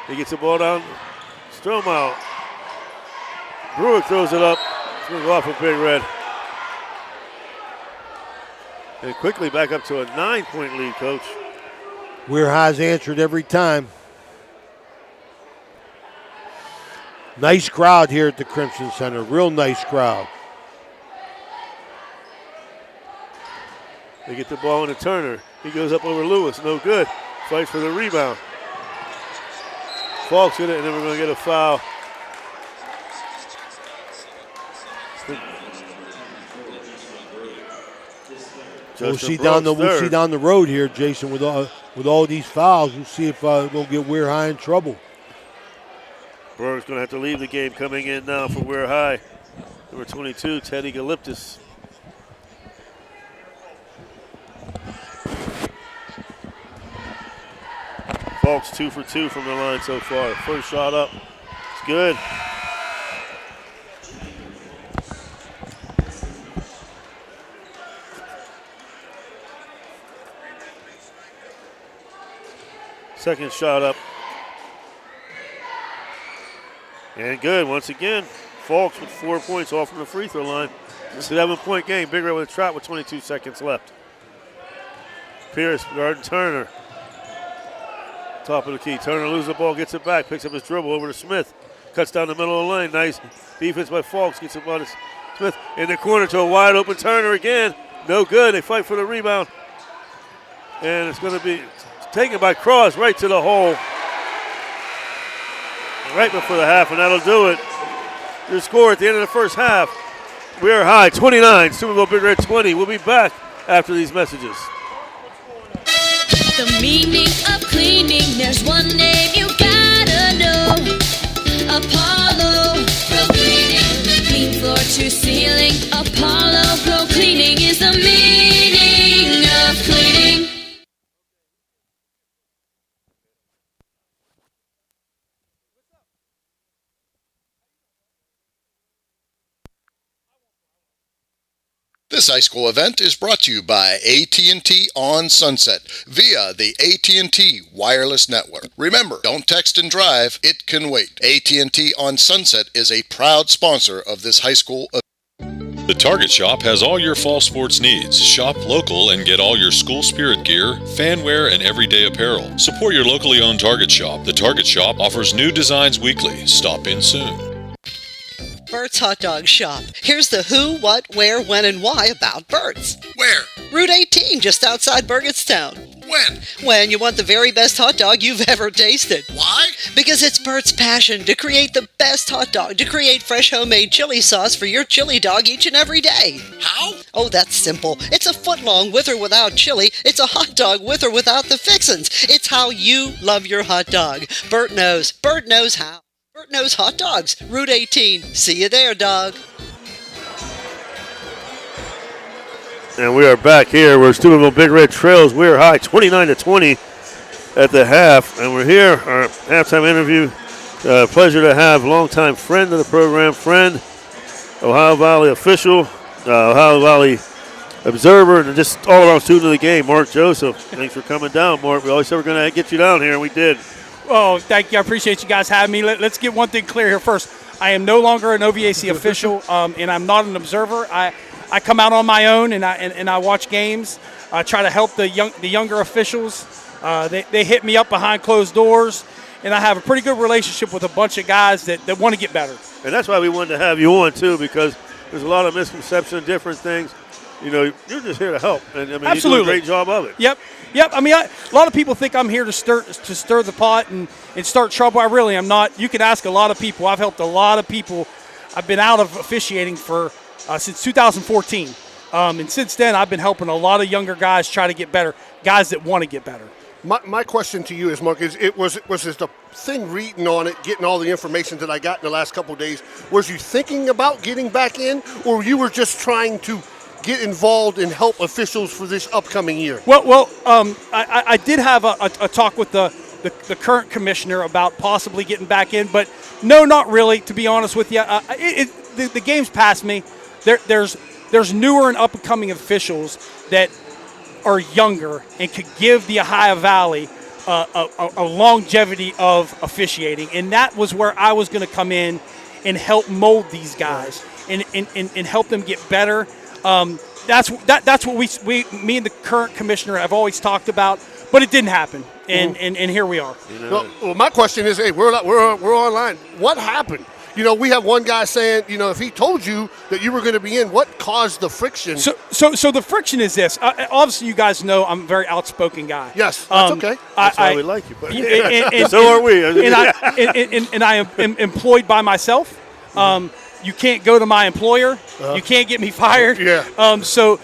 Speaker 3: He gets the ball down. Strohmeyer. Brewick throws it up. It's going to go off with Big Red. And quickly back up to a 9-point lead, Coach.
Speaker 4: Weir High's answered every time. Nice crowd here at the Crimson Center. Real nice crowd.
Speaker 3: They get the ball into Turner. He goes up over Lewis. No good. Fights for the rebound. Falks in it, and then we're going to get a foul.
Speaker 4: We'll see down the road here, Jason, with all these fouls. We'll see if we'll get Weir High in trouble.
Speaker 3: Berg's going to have to leave the game. Coming in now for Weir High. Number 22, Teddy Galiptis. Falks 2 for 2 from the line so far. First shot up. It's good. Second shot up. And good once again. Falks with 4 points off from the free throw line. It's a 7-point game. Big Red with a trap with 22 seconds left. Pierce guarding Turner. Top of the key. Turner loses the ball, gets it back, picks up his dribble over to Smith. Cuts down the middle of the lane. Nice defense by Falks. Gets it by Smith in the corner to a wide open Turner again. No good. They fight for the rebound. And it's going to be taken by Cross right to the hole. Right before the half, and that'll do it. Your score at the end of the first half. Weir High 29, Steubenville Big Red 20. We'll be back after these messages.
Speaker 9: The meaning of cleaning, there's one name you gotta know. Apollo Pro Cleaning. Clean floor to ceiling. Apollo Pro Cleaning is the meaning of cleaning.
Speaker 6: This high school event is brought to you by AT&T on Sunset via the AT&T wireless network. Remember, don't text and drive, it can wait. AT&T on Sunset is a proud sponsor of this high school event.
Speaker 10: The Target Shop has all your fall sports needs. Shop local and get all your school spirit gear, fan wear, and everyday apparel. Support your locally owned Target Shop. The Target Shop offers new designs weekly. Stop in soon.
Speaker 5: Bert's Hot Dog Shop. Here's the who, what, where, when, and why about Bert's.
Speaker 6: Where?
Speaker 5: Route 18, just outside Burgettstown.
Speaker 6: When?
Speaker 5: When you want the very best hot dog you've ever tasted.
Speaker 6: Why?
Speaker 5: Because it's Bert's passion to create the best hot dog, to create fresh homemade chili sauce for your chili dog each and every day.
Speaker 6: How?
Speaker 5: Oh, that's simple. It's a foot long with or without chili. It's a hot dog with or without the fixins. It's how you love your hot dog. Bert knows. Bert knows how. Bert knows hot dogs. Route 18. See you there, dog.
Speaker 3: And we are back here where Steubenville Big Red trails Weir High 29-20 at the half. And we're here, our halftime interview. Pleasure to have longtime friend of the program, Ohio Valley official, Ohio Valley observer, and just all-around student of the game, Mark Joseph. Thanks for coming down, Mark. We always said we're going to get you down here, and we did.
Speaker 11: Oh, thank you. I appreciate you guys having me. Let's get one thing clear here first. I am no longer an OVAC official, and I'm not an observer. I come out on my own and I watch games. I try to help the younger officials. They hit me up behind closed doors, and I have a pretty good relationship with a bunch of guys that want to get better.
Speaker 3: And that's why we wanted to have you on too, because there's a lot of misconception, different things. You know, you're just here to help, and I mean,
Speaker 11: absolutely,
Speaker 3: you do a great job of it.
Speaker 11: Yep. I mean, a lot of people think I'm here to stir the pot and start trouble. I really am not. You can ask a lot of people. I've helped a lot of people. I've been out of officiating for since 2014, and since then I've been helping a lot of younger guys try to get better, guys that want to get better.
Speaker 12: My question to you is, Mark, was the thing reading on it, getting all the information that I got in the last couple of days, was you thinking about getting back in, or you were just trying to get involved and help officials for this upcoming year?
Speaker 11: Well, I did have a talk with the the current commissioner about possibly getting back in, but no, not really. To be honest with you, the game's past me. There's newer and up and coming officials that are younger and could give the Ohio Valley a longevity of officiating, and that was where I was going to come in and help mold these guys and help them get better. That's what me and the current commissioner have always talked about, but it didn't happen, and here we are.
Speaker 12: Well, my question is, hey, we're online. What happened? We have one guy saying, if he told you that you were going to be in, what caused the friction?
Speaker 11: So the friction is this. Obviously, you guys know I'm a very outspoken guy.
Speaker 12: Yes, that's okay.
Speaker 3: That's why we like you. But
Speaker 11: and
Speaker 3: so are we.
Speaker 11: And I am employed by myself. You can't go to my employer. You can't get me fired.
Speaker 12: Yeah.
Speaker 11: So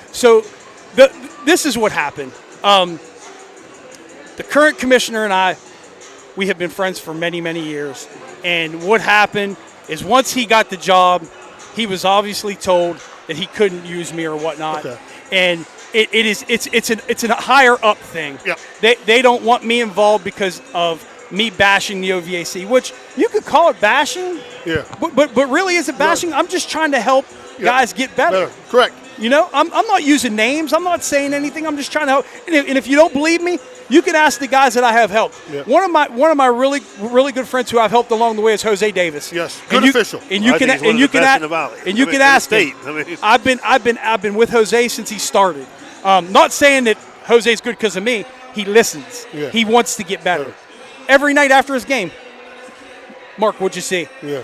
Speaker 11: this is what happened. The current commissioner and I, we have been friends for many, many years. And what happened is once he got the job, he was obviously told that he couldn't use me or whatnot.
Speaker 12: Okay.
Speaker 11: And it's a higher up thing.
Speaker 12: Yep.
Speaker 11: They don't want me involved because of me bashing the OVAC, which you could call it bashing.
Speaker 12: Yeah.
Speaker 11: But really, is it bashing? I'm just trying to help guys get better.
Speaker 12: Correct.
Speaker 11: I'm not using names. I'm not saying anything. I'm just trying to help. And if you don't believe me, you can ask the guys that I have helped.
Speaker 12: Yeah.
Speaker 11: One of my really really good friends who I've helped along the way is Jose Davis.
Speaker 12: Yes, good official.
Speaker 11: And you can ask him. I've been with Jose since he started. Not saying that Jose's good because of me. He listens.
Speaker 12: Yeah.
Speaker 11: He wants to get better. Every night after his game, Mark, what'd you see?
Speaker 12: Yeah.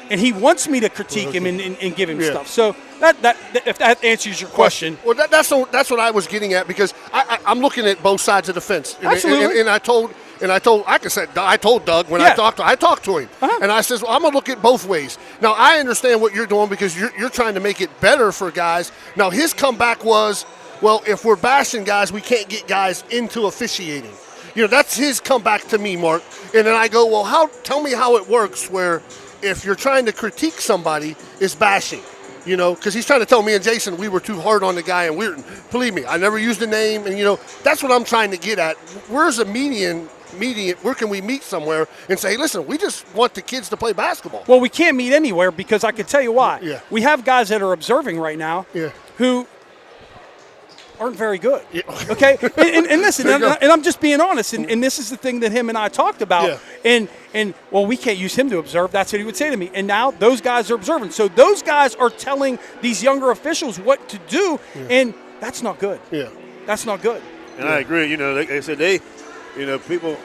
Speaker 11: And he wants me to critique him and give him stuff. So that if that answers your question.
Speaker 12: Well, that's what I was getting at, because I'm looking at both sides of the fence.
Speaker 11: Absolutely.
Speaker 12: And I told I told Doug when I talked to him, and I says, well, I'm gonna look at both ways. Now I understand what you're doing because you're trying to make it better for guys. Now his comeback was, well, if we're bashing guys, we can't get guys into officiating. That's his comeback to me, Mark. And then I go, well, tell me how it works where if you're trying to critique somebody, it's bashing. Because he's trying to tell me and Jason we were too hard on the guy in Weirton. Believe me, I never used a name, and that's what I'm trying to get at. Where's a median? Where can we meet somewhere and say, hey, listen, we just want the kids to play basketball?
Speaker 11: Well, we can't meet anywhere because I can tell you why.
Speaker 12: Yeah.
Speaker 11: We have guys that are observing right now who aren't very good.
Speaker 12: Yeah.
Speaker 11: Okay? and listen, and I'm just being honest, and this is the thing that him and I talked about.
Speaker 12: Yeah.
Speaker 11: And well, we can't use him to observe. That's what he would say to me. And now those guys are observing. So those guys are telling these younger officials what to do, and that's not good.
Speaker 12: Yeah.
Speaker 11: That's not good.
Speaker 3: And I agree. Like I said, people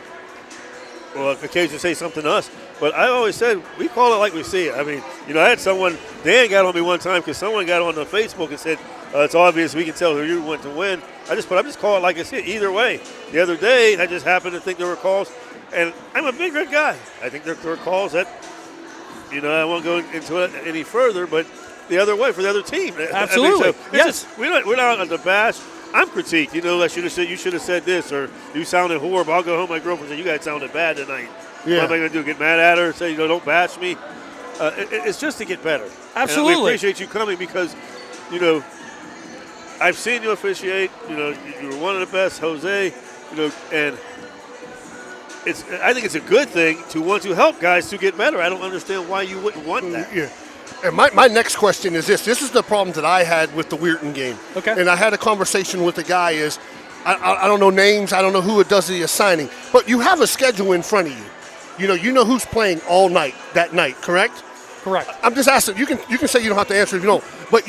Speaker 3: will occasionally say something to us, but I always said we call it like we see it. I mean, I had someone, Dan got on me one time because someone got on the Facebook and said, it's obvious we can tell who you want to win. I just call it like I see it either way. The other day, I just happened to think there were calls, and I'm a Big Red guy. I think there were calls that, I won't go into it any further, but the other way for the other team.
Speaker 11: Absolutely. Yes.
Speaker 3: We're not on the bash. I'm critiqued. You should have said this, or you sounded horrible. I'll go home. My girlfriend said, you guys sounded bad tonight.
Speaker 12: Yeah.
Speaker 3: What am I going to do? Get mad at her? Say, don't bash me? It's just to get better.
Speaker 11: Absolutely.
Speaker 3: And we appreciate you coming because, I've seen you officiate. You were one of the best, Jose. And I think it's a good thing to want to help guys to get better. I don't understand why you wouldn't want that.
Speaker 12: Yeah. And my next question is this. This is the problem that I had with the Weirton game.
Speaker 11: Okay.
Speaker 12: And I had a conversation with the guy is, I don't know names. I don't know who it does the assigning. But you have a schedule in front of you. You know who's playing all night that night, correct?
Speaker 11: Correct.
Speaker 12: I'm just asking. You can say you don't have to answer if you don't. But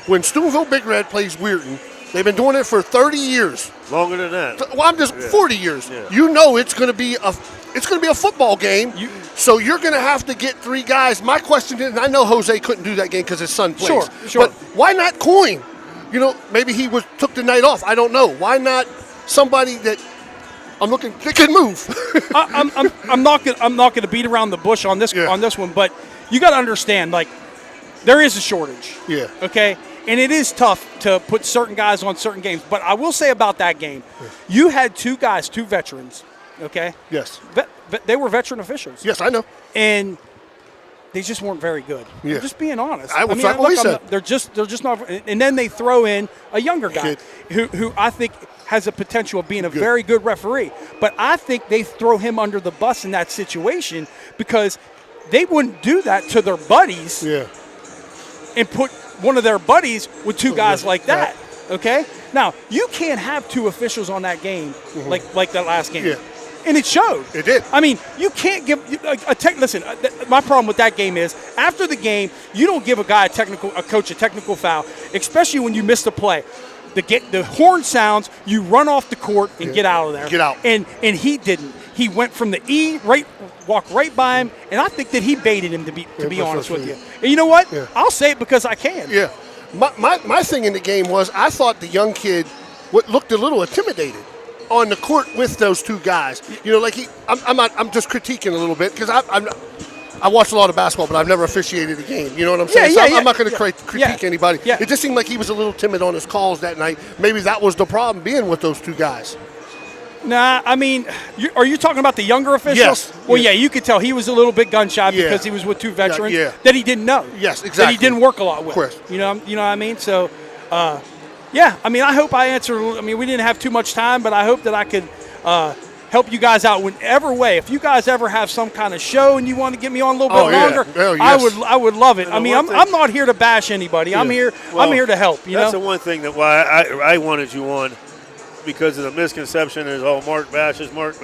Speaker 12: when Steubenville Big Red plays Weirton, they've been doing it for 30 years.
Speaker 3: Longer than that.
Speaker 12: Well, I'm just 40 years.
Speaker 3: Yeah.
Speaker 12: It's going to be a football game. So you're going to have to get three guys. My question is, and I know Jose couldn't do that game because his son plays.
Speaker 11: Sure.
Speaker 12: But why not Coin? Maybe he took the night off. I don't know. Why not somebody that they can move?
Speaker 11: I'm not going to beat around the bush on this one, but you got to understand, there is a shortage.
Speaker 12: Yeah.
Speaker 11: Okay. And it is tough to put certain guys on certain games. But I will say about that game, you had two veterans, okay?
Speaker 12: Yes.
Speaker 11: They were veteran officials.
Speaker 12: Yes, I know.
Speaker 11: And they just weren't very good.
Speaker 12: Yeah.
Speaker 11: I'm just being honest.
Speaker 12: I've always said.
Speaker 11: They're just not. And then they throw in a younger guy who I think has a potential of being a very good referee. But I think they throw him under the bus in that situation because they wouldn't do that to their buddies and put one of their buddies with two guys like that. Okay? Now, you can't have two officials on that game like that last game.
Speaker 12: Yeah.
Speaker 11: And it showed.
Speaker 12: It did.
Speaker 11: I mean, you can't give listen, my problem with that game is after the game, you don't give a coach a technical foul, especially when you miss the play. The horn sounds, you run off the court and get out of there.
Speaker 12: Get out.
Speaker 11: And he didn't. He went from the walked right by him, and I think that he baited him, to be honest with you. And you know what?
Speaker 12: Yeah.
Speaker 11: I'll say it because I can.
Speaker 12: Yeah. My thing in the game was I thought the young kid looked a little intimidated on the court with those two guys. You know, like I'm just critiquing a little bit because I watch a lot of basketball, but I've never officiated a game. You know what I'm saying? I'm not going to critique anybody.
Speaker 11: Yeah.
Speaker 12: It just seemed like he was a little timid on his calls that night. Maybe that was the problem being with those two guys.
Speaker 11: Nah, I mean, are you talking about the younger officials?
Speaker 12: Yes.
Speaker 11: Well, yeah, you could tell he was a little bit gun-shy because he was with two veterans that he didn't know.
Speaker 12: Yes, exactly.
Speaker 11: That he didn't work a lot with.
Speaker 12: Of course.
Speaker 11: You know what I mean? So, yeah, I mean, I hope I answered. I mean, we didn't have too much time, but I hope that I could help you guys out whatever way. If you guys ever have some kind of show and you want to get me on a little bit longer, I would love it. I mean, I'm not here to bash anybody. Yeah. I'm here to help.
Speaker 3: That's the one thing that why I wanted you on, because of the misconception is, Mark bashes Mark.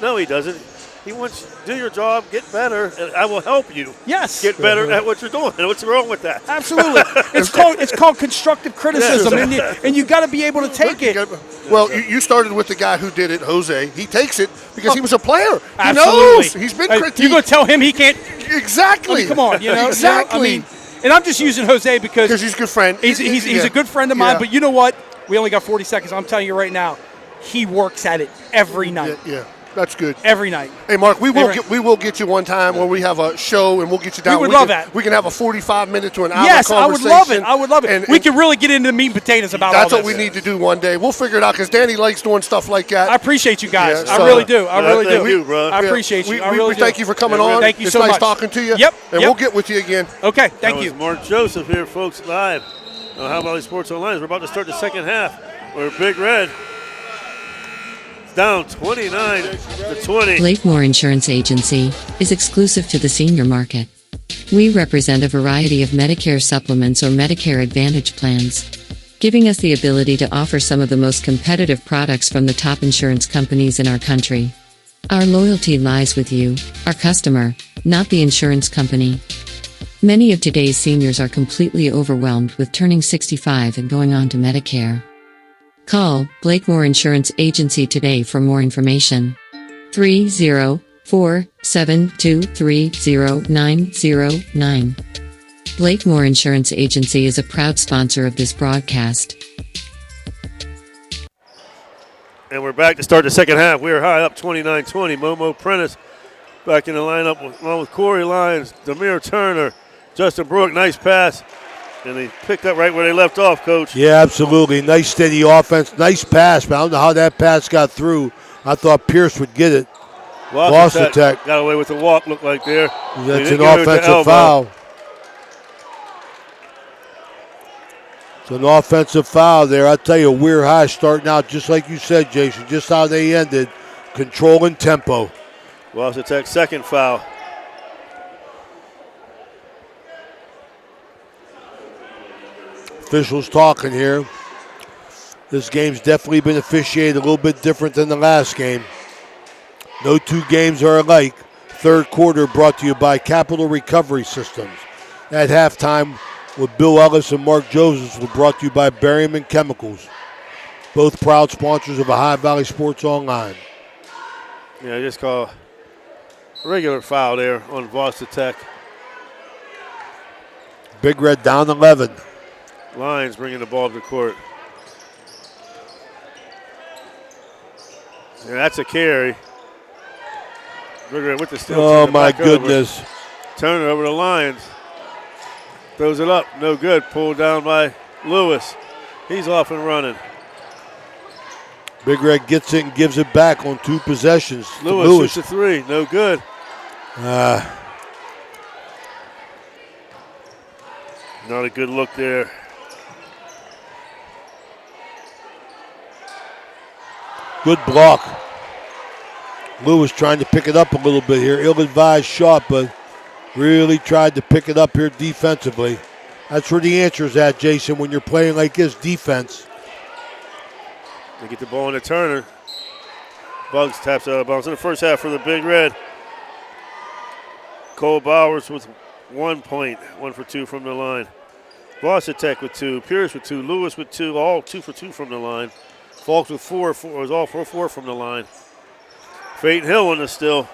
Speaker 3: No, he doesn't. He wants to do your job, get better, and I will help you.
Speaker 11: Yes,
Speaker 3: get better at what you're doing. What's wrong with that?
Speaker 11: Absolutely, it's called constructive criticism, and you got to be able to take it.
Speaker 12: Well, you started with the guy who did it, Jose. He takes it because he was a player. He
Speaker 11: Absolutely.
Speaker 12: knows. He's been critiqued.
Speaker 11: You're going to tell him he can't?
Speaker 12: Exactly.
Speaker 11: I mean, come on,
Speaker 12: Exactly.
Speaker 11: I mean, and I'm just using Jose because
Speaker 12: he's a good friend.
Speaker 11: He's a good friend of mine. But you know what? We only got 40 seconds. I'm telling you right now, he works at it every night.
Speaker 12: Yeah. That's good.
Speaker 11: Every night.
Speaker 12: Hey, Mark, we will get you one time when we have a show and we'll get you down.
Speaker 11: We would love that.
Speaker 12: We can have a 45-minute to an hour
Speaker 11: conversation.
Speaker 12: Yes,
Speaker 11: I would love it. And we can really get into the meat and potatoes about all this.
Speaker 12: That's what we need to do one day. We'll figure it out because Danny likes doing stuff like that.
Speaker 11: I appreciate you guys.
Speaker 12: Yeah,
Speaker 11: I really do. I really do.
Speaker 3: Thank you, bro.
Speaker 11: I appreciate you.
Speaker 12: We thank you for coming on.
Speaker 11: Thank you
Speaker 12: it's
Speaker 11: so
Speaker 12: nice
Speaker 11: much.
Speaker 12: talking to you.
Speaker 11: Yep.
Speaker 12: And we'll get with you again.
Speaker 11: Okay. Thank you.
Speaker 3: Mark Joseph here, folks, live on Ohio Valley Sports Online. We're about to start the second half. We're Big Red down 29-20.
Speaker 1: Blakemore Insurance Agency is exclusive to the senior market. We represent a variety of Medicare supplements or Medicare Advantage plans, giving us the ability to offer some of the most competitive products from the top insurance companies in our country. Our loyalty lies with you, our customer, not the insurance company. Many of today's seniors are completely overwhelmed with turning 65 and going on to Medicare. Call Blakemore Insurance Agency today for more information. 304-723-0909. Blakemore Insurance Agency is a proud sponsor of this broadcast.
Speaker 3: And we're back to start the second half. We are high up 29-20. Momo Prentice back in the lineup along with Corey Lyons, Demir Turner, Justin Brook. Nice pass. And they picked up right where they left off, Coach.
Speaker 4: Yeah, absolutely. Nice, steady offense. Nice pass, but I don't know how that pass got through. I thought Pierce would get it. Lost the tech.
Speaker 3: Got away with the walk, looked like there.
Speaker 4: That's an offensive foul. It's an offensive foul there. I tell you, Weir High starting out just like you said, Jason, just how they ended, controlling tempo.
Speaker 3: Lost the tech, second foul.
Speaker 4: Officials talking here. This game's definitely been officiated a little bit different than the last game. No two games are alike. Third quarter brought to you by Capital Recovery Systems. At halftime, with Bill Ellis and Mark Joseph, was brought to you by Berryman Chemicals. Both proud sponsors of Ohio Valley Sports Online.
Speaker 3: Yeah, I just call a regular foul there on Vosta Tech.
Speaker 4: Big Red down 11.
Speaker 3: Lions bringing the ball to the court. Yeah, that's a carry. Big Red with the steal.
Speaker 4: Oh, my goodness.
Speaker 3: Turner over the Lions. Throws it up. No good. Pulled down by Lewis. He's off and running.
Speaker 4: Big Red gets it and gives it back on two possessions.
Speaker 3: Lewis shoots a three. No good. Not a good look there.
Speaker 4: Good block. Lewis trying to pick it up a little bit here. Ill-advised shot, but really tried to pick it up here defensively. That's where the answer is at, Jason, when you're playing like this, defense.
Speaker 3: They get the ball into Turner. Bugs taps out of bounds in the first half for the Big Red. Cole Bowers with 1 point, 1 for 2 from the line. Vossitek with 2, Pierce with 2, Lewis with 2, all 2 for 2 from the line. Falks with 4, was all 4 from the line. Peyton Hill on the steal.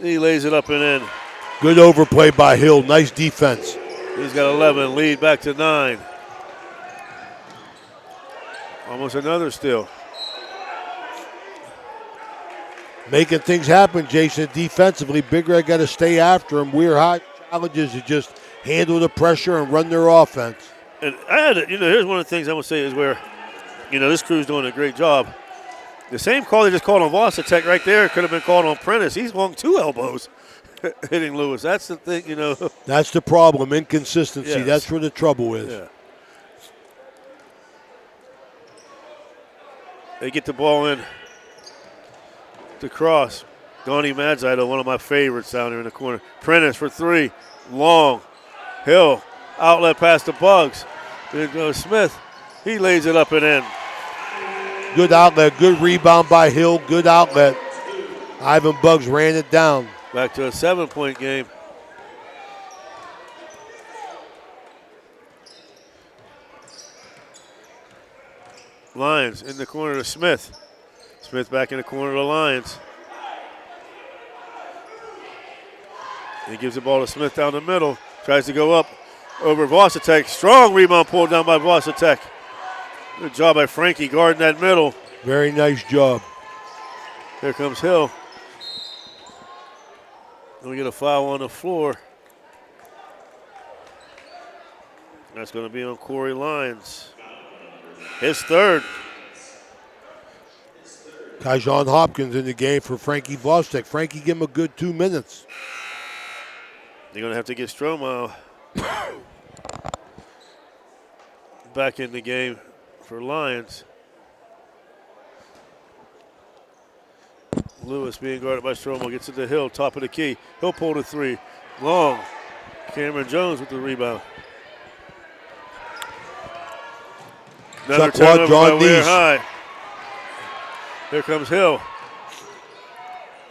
Speaker 3: He lays it up and in.
Speaker 4: Good overplay by Hill. Nice defense.
Speaker 3: He's got 11, lead back to 9. Almost another steal.
Speaker 4: Making things happen, Jason, defensively. Big Red got to stay after him. We're hot challenges to just handle the pressure and run their offense.
Speaker 3: And here's one of the things I'm going to say is where, this crew's doing a great job. The same call they just called on Vossitek right there could have been called on Prentice. He's long 2 elbows hitting Lewis. That's the thing,
Speaker 4: That's the problem, inconsistency.
Speaker 3: Yes.
Speaker 4: That's where the trouble is.
Speaker 3: Yeah. They get the ball in to Cross. Donnie Madzidel, one of my favorites down here in the corner. Prentice for 3. Long. Hill. Outlet past the Bugs. There goes Smith. He lays it up and in.
Speaker 4: Good outlet. Good rebound by Hill. Good outlet. Ivan Bugs ran it down.
Speaker 3: Back to a 7-point game. Lions in the corner to Smith. Smith back in the corner to Lions. He gives the ball to Smith down the middle. Tries to go up over Vossitek. Strong rebound pulled down by Vossitek. Good job by Frankie guarding that middle.
Speaker 4: Very nice job.
Speaker 3: Here comes Hill. And we get a foul on the floor. That's going to be on Corey Lyons. His third.
Speaker 4: Tyjon Hopkins in the game for Frankie Vossitek. Frankie, give him a good 2 minutes.
Speaker 3: They're going to have to get Strohmeyer back in the game for Lions. Lewis being guarded by Strohmeyer. Gets it to Hill, top of the key. Hill pulled a 3. Long. Cameron Jones with the rebound. Another turnover by Weir High. Here comes Hill.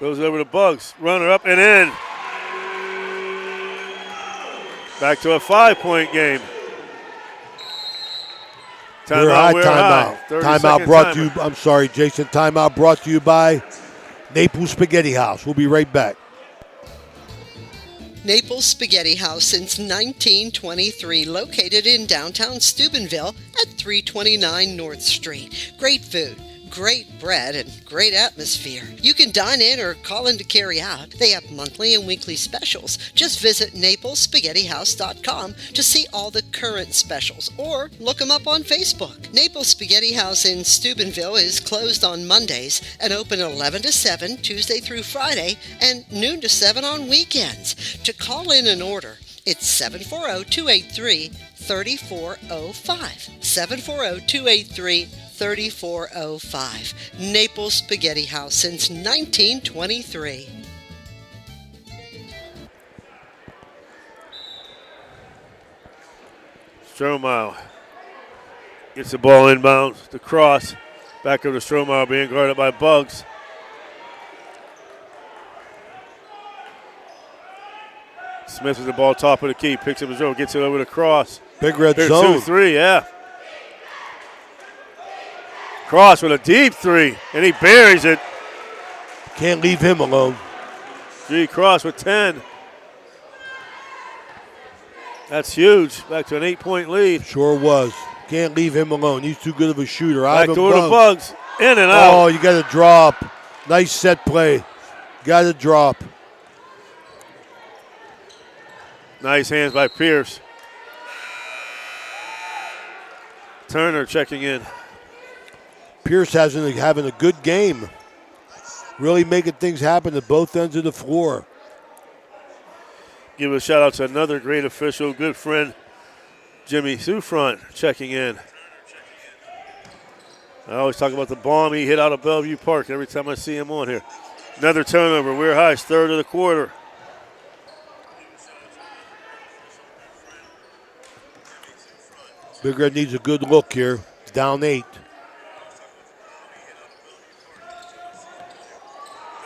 Speaker 3: Goes over to Bugs. Runner up and in. Back to a 5-point game.
Speaker 4: Timeout. Timeout brought to you. I'm sorry, Jason. Timeout brought to you by Naples Spaghetti House. We'll be right back.
Speaker 5: Naples Spaghetti House since 1923, located in downtown Steubenville at 329 North Street. Great food, great bread, and great atmosphere. You can dine in or call in to carry out. They have monthly and weekly specials. Just visit NaplesSpaghettiHouse.com to see all the current specials, or look them up on Facebook. Naples Spaghetti House in Steubenville is closed on Mondays and open 11 to 7 Tuesday through Friday and noon to 7 on weekends. To call in an order, it's 740-283-3405. 740-283-3405. Naples Spaghetti House since 1923.
Speaker 3: Strohmeyer gets the ball inbounds to Cross. Back over to Strohmeyer being guarded by Bugs. Smith with the ball top of the key. Picks up his own, gets it over to Cross.
Speaker 4: Big Red
Speaker 3: Here's
Speaker 4: zone.
Speaker 3: 2-3, yeah. Cross with a deep 3, and he buries it.
Speaker 4: Can't leave him alone.
Speaker 3: G. Cross with 10. That's huge. Back to an 8-point lead.
Speaker 4: Sure was. Can't leave him alone. He's too good of a shooter.
Speaker 3: Back
Speaker 4: Ivan
Speaker 3: to the Bugs. In and out.
Speaker 4: Oh, you got to drop. Nice set play. Got to drop.
Speaker 3: Nice hands by Pierce. Turner checking in.
Speaker 4: Pierce having a good game. Really making things happen at both ends of the floor.
Speaker 3: Give a shout out to another great official, good friend, Jimmy Soufront, checking in. I always talk about the bomb he hit out of Bellevue Park every time I see him on here. Another turnover. We're High's third of the quarter.
Speaker 4: Big Red needs a good look here. It's down 8.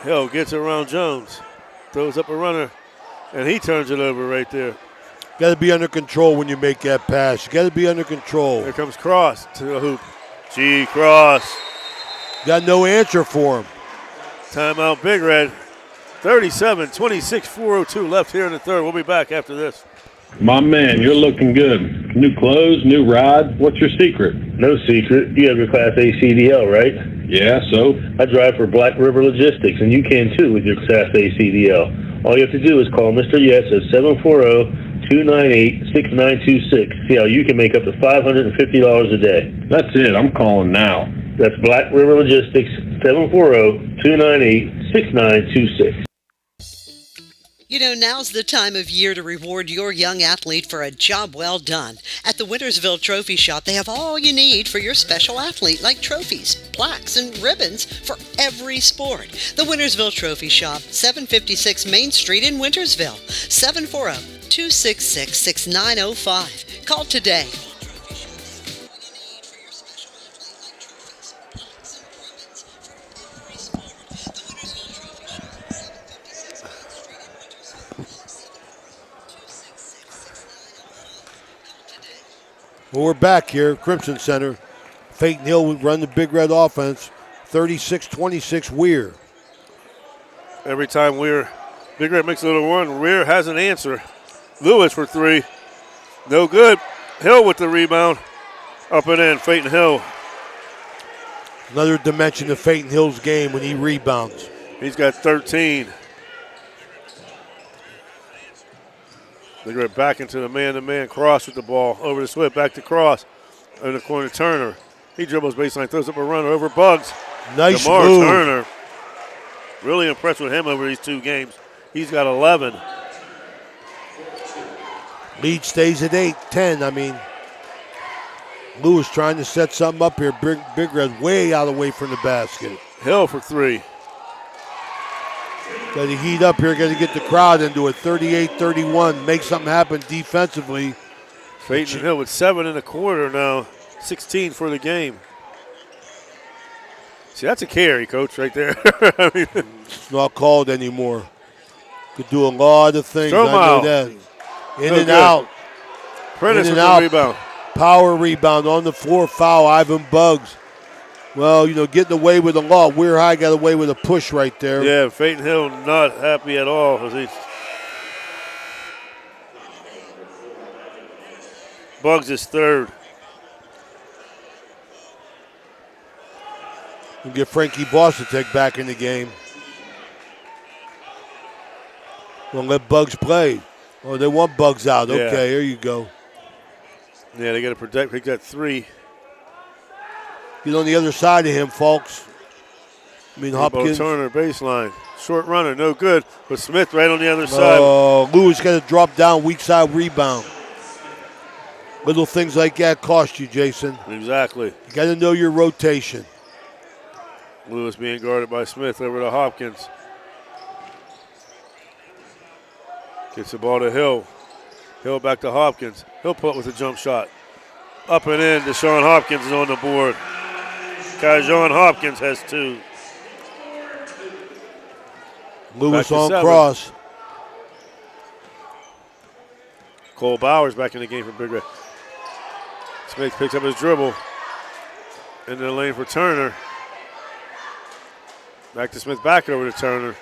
Speaker 3: Hill gets around Jones. Throws up a runner. And he turns it over right there.
Speaker 4: Got to be under control when you make that pass. You got to be under control.
Speaker 3: Here comes Cross to the hoop. Cross.
Speaker 4: Got no answer for him.
Speaker 3: Timeout, Big Red. 37-26, 4:02 left here in the third. We'll be back after this.
Speaker 13: My man, you're looking good. New clothes, new ride. What's your secret?
Speaker 14: No secret. You have your Class A CDL, right?
Speaker 13: Yeah, so?
Speaker 14: I drive for Black River Logistics, and you can too with your Class A CDL. All you have to do is call Mr. Yes at 740-298-6926. See how you can make up to $550 a day.
Speaker 13: That's it. I'm calling now.
Speaker 14: That's Black River Logistics, 740-298-6926.
Speaker 5: You know, now's the time of year to reward your young athlete for a job well done. At the Wintersville Trophy Shop, they have all you need for your special athlete, like trophies, plaques, and ribbons for every sport. The Wintersville Trophy Shop, 756 Main Street in Wintersville, 740-266-6905. Call today.
Speaker 4: Well, we're back here, Crimson Center. Peyton Hill would run the Big Red offense, 36-26 Weir.
Speaker 3: Every time Big Red makes a little run, Weir has an answer. Lewis for three. No good. Hill with the rebound. Up and in, Peyton Hill.
Speaker 4: Another dimension of Peyton Hill's game when he rebounds.
Speaker 3: He's got 13. Big Red back into the man-to-man. Cross with the ball. Over to Swift. Back to Cross. In the corner, Turner. He dribbles baseline. Throws up a runner over Bugs.
Speaker 4: Nice
Speaker 3: DeMar
Speaker 4: move.
Speaker 3: Turner. Really impressed with him over these two games. He's got 11.
Speaker 4: Lead stays at 8-10. I mean, Lewis trying to set something up here. Big Red way out of the way from the basket.
Speaker 3: Hill for three.
Speaker 4: Got to heat up here. Got to get the crowd into it. 38-31. Make something happen defensively.
Speaker 3: Peyton Hill with 7 in the quarter now. 16 for the game. See, that's a carry, Coach, right there. I mean,
Speaker 4: it's not called anymore. Could do a lot of things. I know that. In and out.
Speaker 3: Prentice with the rebound.
Speaker 4: Power rebound on the floor. Foul. Ivan Bugs. Well, you know, getting away with a lot. Weir High got away with a push right there.
Speaker 3: Yeah, Peyton Hill not happy at all. Bugs is third.
Speaker 4: We'll get Frankie Bosatek back in the game. We'll let Bugs play. Oh, they want Bugs out.
Speaker 3: Yeah.
Speaker 4: Okay, here you go.
Speaker 3: Yeah, they got to protect. He got 3.
Speaker 4: Get on the other side of him, folks. I mean, Hopkins.
Speaker 3: Turner, baseline. Short runner, no good. But Smith right on the other side.
Speaker 4: Oh, Lewis got to drop down, weak side rebound. Little things like that cost you, Jason.
Speaker 3: Exactly.
Speaker 4: You got to know your rotation.
Speaker 3: Lewis being guarded by Smith over to Hopkins. Gets the ball to Hill. Hill back to Hopkins. Hill put with a jump shot. Up and in. Deshaun Hopkins is on the board. Kajon Hopkins has 2.
Speaker 4: Lewis on cross.
Speaker 3: Cole Bowers back in the game for Big Red. Smith picks up his dribble. Into the lane for Turner. Back to Smith, back over to Turner.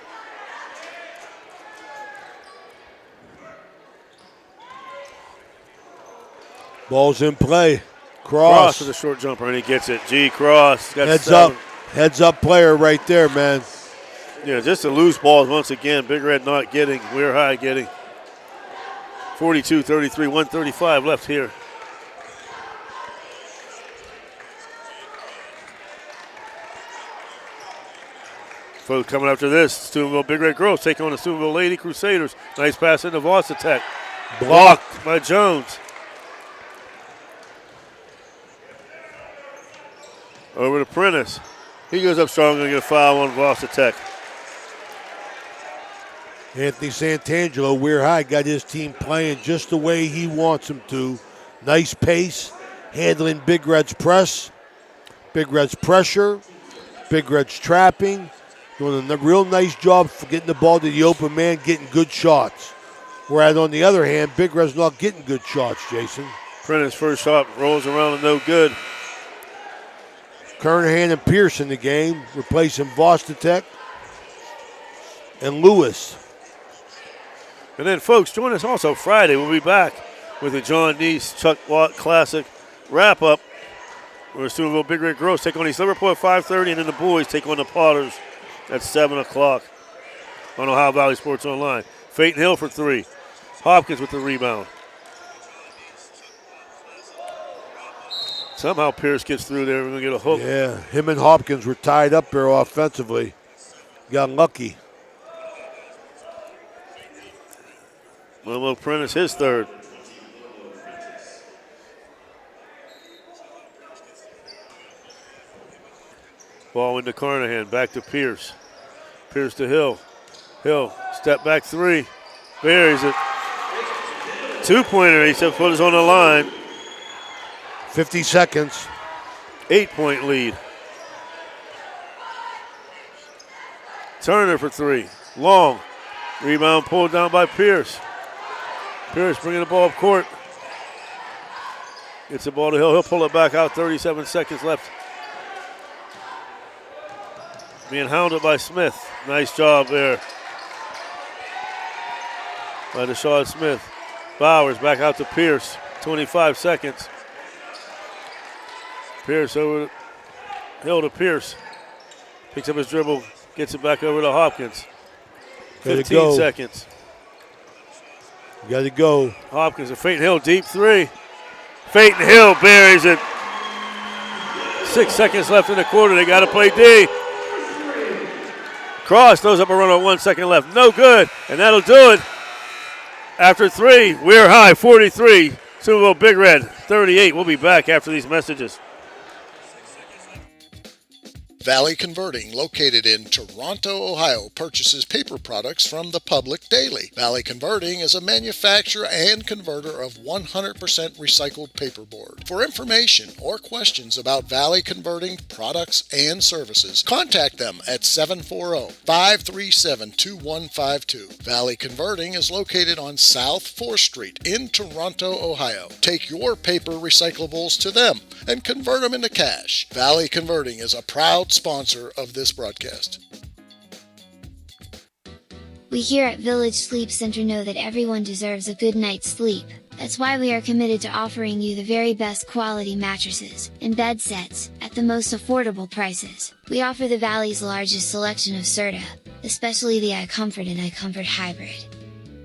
Speaker 4: Ball's in play. Cross.
Speaker 3: To the short jumper, and he gets it. Cross. Got
Speaker 4: Heads
Speaker 3: 7.
Speaker 4: up. Heads up player right there, man.
Speaker 3: Yeah, just a loose ball once again. Big Red not getting. Weir High getting. 42-33, 135 left here. Folks, coming after this, Steubenville Big Red Girls take on the Steubenville Lady Crusaders. Nice pass into Vostatek. Blocked by Jones. Over to Prentice. He goes up strong and get a foul on Vostatek.
Speaker 4: Anthony Santangelo, Weir High, got his team playing just the way he wants them to. Nice pace, handling Big Red's press, Big Red's pressure, Big Red's trapping, doing a real nice job for getting the ball to the open man, getting good shots. Whereas on the other hand, Big Red's not getting good shots, Jason.
Speaker 3: Prentice first shot rolls around and no good.
Speaker 4: Kernahan and Pierce in the game, replacing Vostatek and Lewis.
Speaker 3: And then, folks, join us also Friday. We'll be back with the John Neese Chuck Watt Classic wrap-up, where Steubenville Big Red Girls take on East Liverpool at 5:30, and then the boys take on the Potters at 7 o'clock on Ohio Valley Sports Online. Phaeton Hill for 3. Hopkins with the rebound. Somehow Pierce gets through there. We're going to get a hook.
Speaker 4: Yeah, him and Hopkins were tied up there offensively. Got lucky.
Speaker 3: Willow Prentice, his third. Ball into Carnahan, back to Pierce. Pierce to Hill. Hill, step back 3. Buries it. 2-pointer, he said, put us on the line.
Speaker 4: 50 seconds.
Speaker 3: 8-point lead. Turner for 3. Long. Rebound pulled down by Pierce. Pierce bringing the ball up court. Gets the ball to Hill. He'll pull it back out. 37 seconds left. Being hounded by Smith. Nice job there by Deshaun Smith. Bowers back out to Pierce. 25 seconds. Pierce over Hill to Pierce. Picks up his dribble. Gets it back over to Hopkins. 15 seconds.
Speaker 4: You got to go.
Speaker 3: Hopkins and Phaeton Hill, deep 3. Phaeton Hill buries it. 6 seconds left in the quarter. They got to play D. Cross throws up a run with 1 second left. No good, and that'll do it. After 3, Weir High 43, Steubenville Big Red 38. We'll be back after these messages.
Speaker 6: Valley Converting, located in Toronto, Ohio, purchases paper products from the public daily. Valley Converting is a manufacturer and converter of 100% recycled paperboard. For information or questions about Valley Converting products and services, contact them at 740-537-2152. Valley Converting is located on South 4th Street in Toronto, Ohio. Take your paper recyclables to them and convert them into cash. Valley Converting is a proud sponsor of this broadcast.
Speaker 15: We here at Village Sleep Center know that everyone deserves a good night's sleep. That's why we are committed to offering you the very best quality mattresses and bed sets at the most affordable prices. We offer the Valley's largest selection of Serta, especially the iComfort and iComfort Hybrid.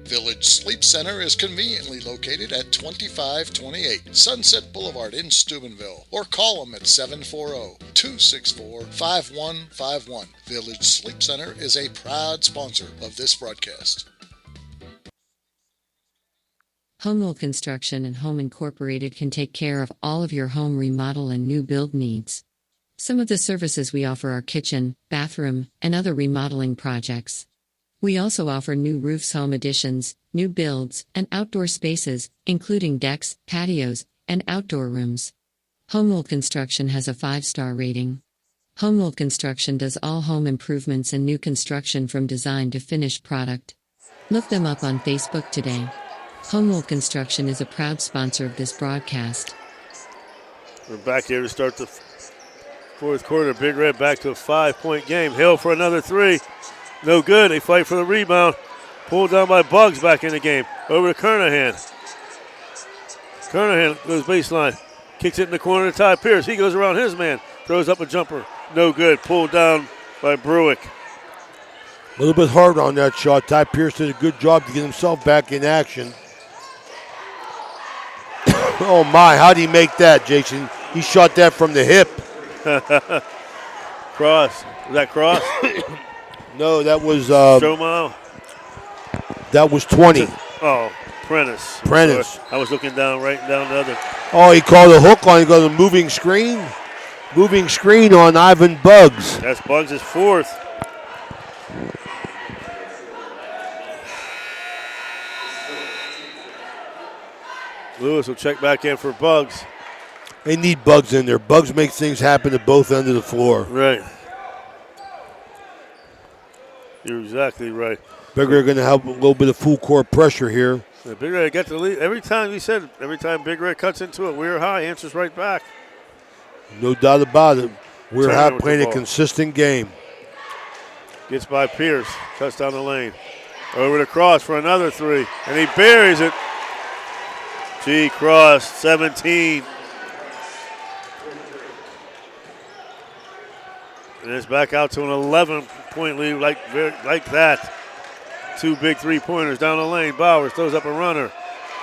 Speaker 6: Village Sleep Center is conveniently located at 2528 Sunset Boulevard in Steubenville, or call them at 740-264-5151. Village Sleep Center is a proud sponsor of this broadcast.
Speaker 1: Homewell Construction and Home Incorporated can take care of all of your home remodel and new build needs. Some of the services we offer are kitchen, bathroom, and other remodeling projects. We also offer new roofs, home additions, new builds, and outdoor spaces, including decks, patios, and outdoor rooms. Homewell Construction has a 5-star rating. Homewell Construction does all home improvements and new construction from design to finished product. Look them up on Facebook today. Homewell Construction is a proud sponsor of this broadcast.
Speaker 3: We're back here to start the fourth quarter. Big Red back to a 5-point game. Hill for another 3. No good. They fight for the rebound. Pulled down by Buggs back in the game. Over to Kernahan. Kernahan goes baseline. Kicks it in the corner to Ty Pierce. He goes around his man. Throws up a jumper. No good. Pulled down by Bruick.
Speaker 4: A little bit hard on that shot. Ty Pierce did a good job to get himself back in action. Oh my, how'd he make that, Jason? He shot that from the hip.
Speaker 3: Cross. Was that Cross?
Speaker 4: No, that was
Speaker 3: Stromo.
Speaker 4: That was 20.
Speaker 3: Oh, Prentice.
Speaker 4: Prentice.
Speaker 3: Sorry. I was looking down, right down the other.
Speaker 4: Oh, he called a hook on. He got a moving screen. Moving screen on Ivan Bugs.
Speaker 3: That's Bugs' fourth. Lewis will check back in for Bugs.
Speaker 4: They need Bugs in there. Bugs make things happen at both ends of the floor.
Speaker 3: Right. You're exactly right.
Speaker 4: Big Red going to have a little bit of full court pressure here.
Speaker 3: Yeah, Big Red got the lead. Every time Big Red cuts into it, We're High answers right back.
Speaker 4: No doubt about it. We're
Speaker 3: Turner
Speaker 4: High
Speaker 3: with
Speaker 4: playing
Speaker 3: the
Speaker 4: a
Speaker 3: ball.
Speaker 4: consistent game.
Speaker 3: Gets by Pierce. Cuts down the lane. Over the cross for another three. And he buries it. G. Cross, 17. And it's back out to an 11-point lead like that. Two big three-pointers down the lane. Bowers throws up a runner.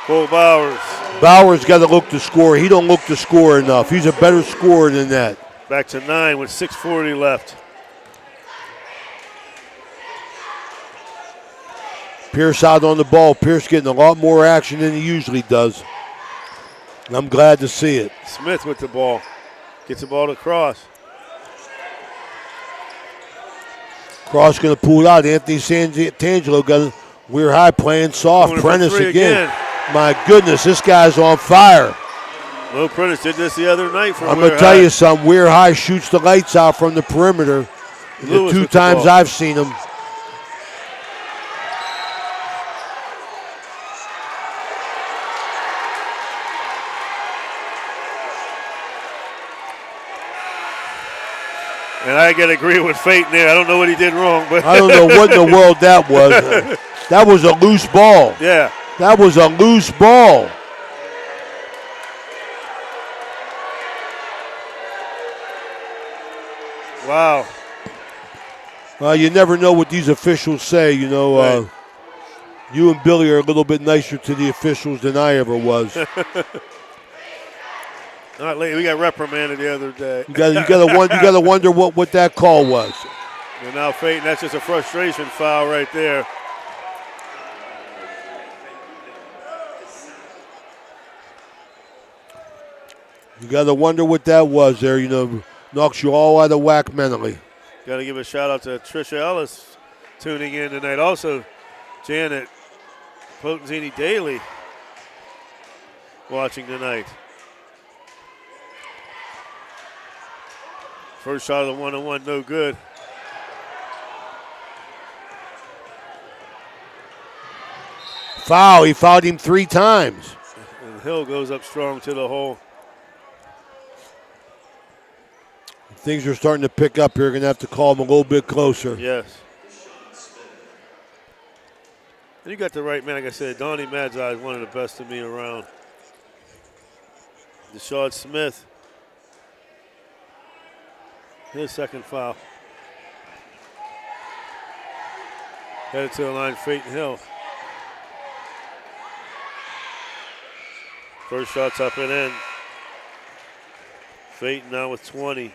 Speaker 3: Cole Bowers.
Speaker 4: Bowers got to look to score. He don't look to score enough. He's a better scorer than that.
Speaker 3: Back to 9 with 6:40 left.
Speaker 4: Pierce out on the ball. Pierce getting a lot more action than he usually does. And I'm glad to see it.
Speaker 3: Smith with the ball. Gets the ball to Cross.
Speaker 4: Cross going to pull it out. Anthony Santangelo got it. We're High playing soft.
Speaker 3: Going for
Speaker 4: Prentice
Speaker 3: three
Speaker 4: again. My goodness, this guy's on fire.
Speaker 3: Will Prentice did this the other night for
Speaker 4: I'm
Speaker 3: We're
Speaker 4: going to tell
Speaker 3: High.
Speaker 4: you something. We're High shoots the lights out from the perimeter. The
Speaker 3: Lewis
Speaker 4: two
Speaker 3: with the
Speaker 4: times
Speaker 3: ball.
Speaker 4: I've seen him.
Speaker 3: And I got to agree with Fate there. I don't know what he did wrong, but
Speaker 4: I don't know what in the world that was. That was a loose ball.
Speaker 3: Yeah.
Speaker 4: That was a loose ball.
Speaker 3: Wow.
Speaker 4: You never know what these officials say. You know,
Speaker 3: Right.
Speaker 4: you and Billy are a little bit nicer to the officials than I ever was.
Speaker 3: Not late. We got reprimanded the other day.
Speaker 4: You got to wonder what that call was.
Speaker 3: And now Fate, that's just a frustration foul right there.
Speaker 4: You got to wonder what that was there. You know, knocks you all out of whack mentally.
Speaker 3: Got to give a shout out to Trisha Ellis tuning in tonight. Also, Janet Potenzini Daly watching tonight. First shot of the one-on-one, no good.
Speaker 4: Foul. He fouled him 3 times.
Speaker 3: And Hill goes up strong to the hole.
Speaker 4: Things are starting to pick up here. You're going to have to call him a little bit closer.
Speaker 3: Yes. And you got the right man. Like I said, Donnie Madzai is one of the best to me around. Deshaun Smith. His second foul. Headed to the line, Peyton Hill. First shot's up and in. Peyton now with 20.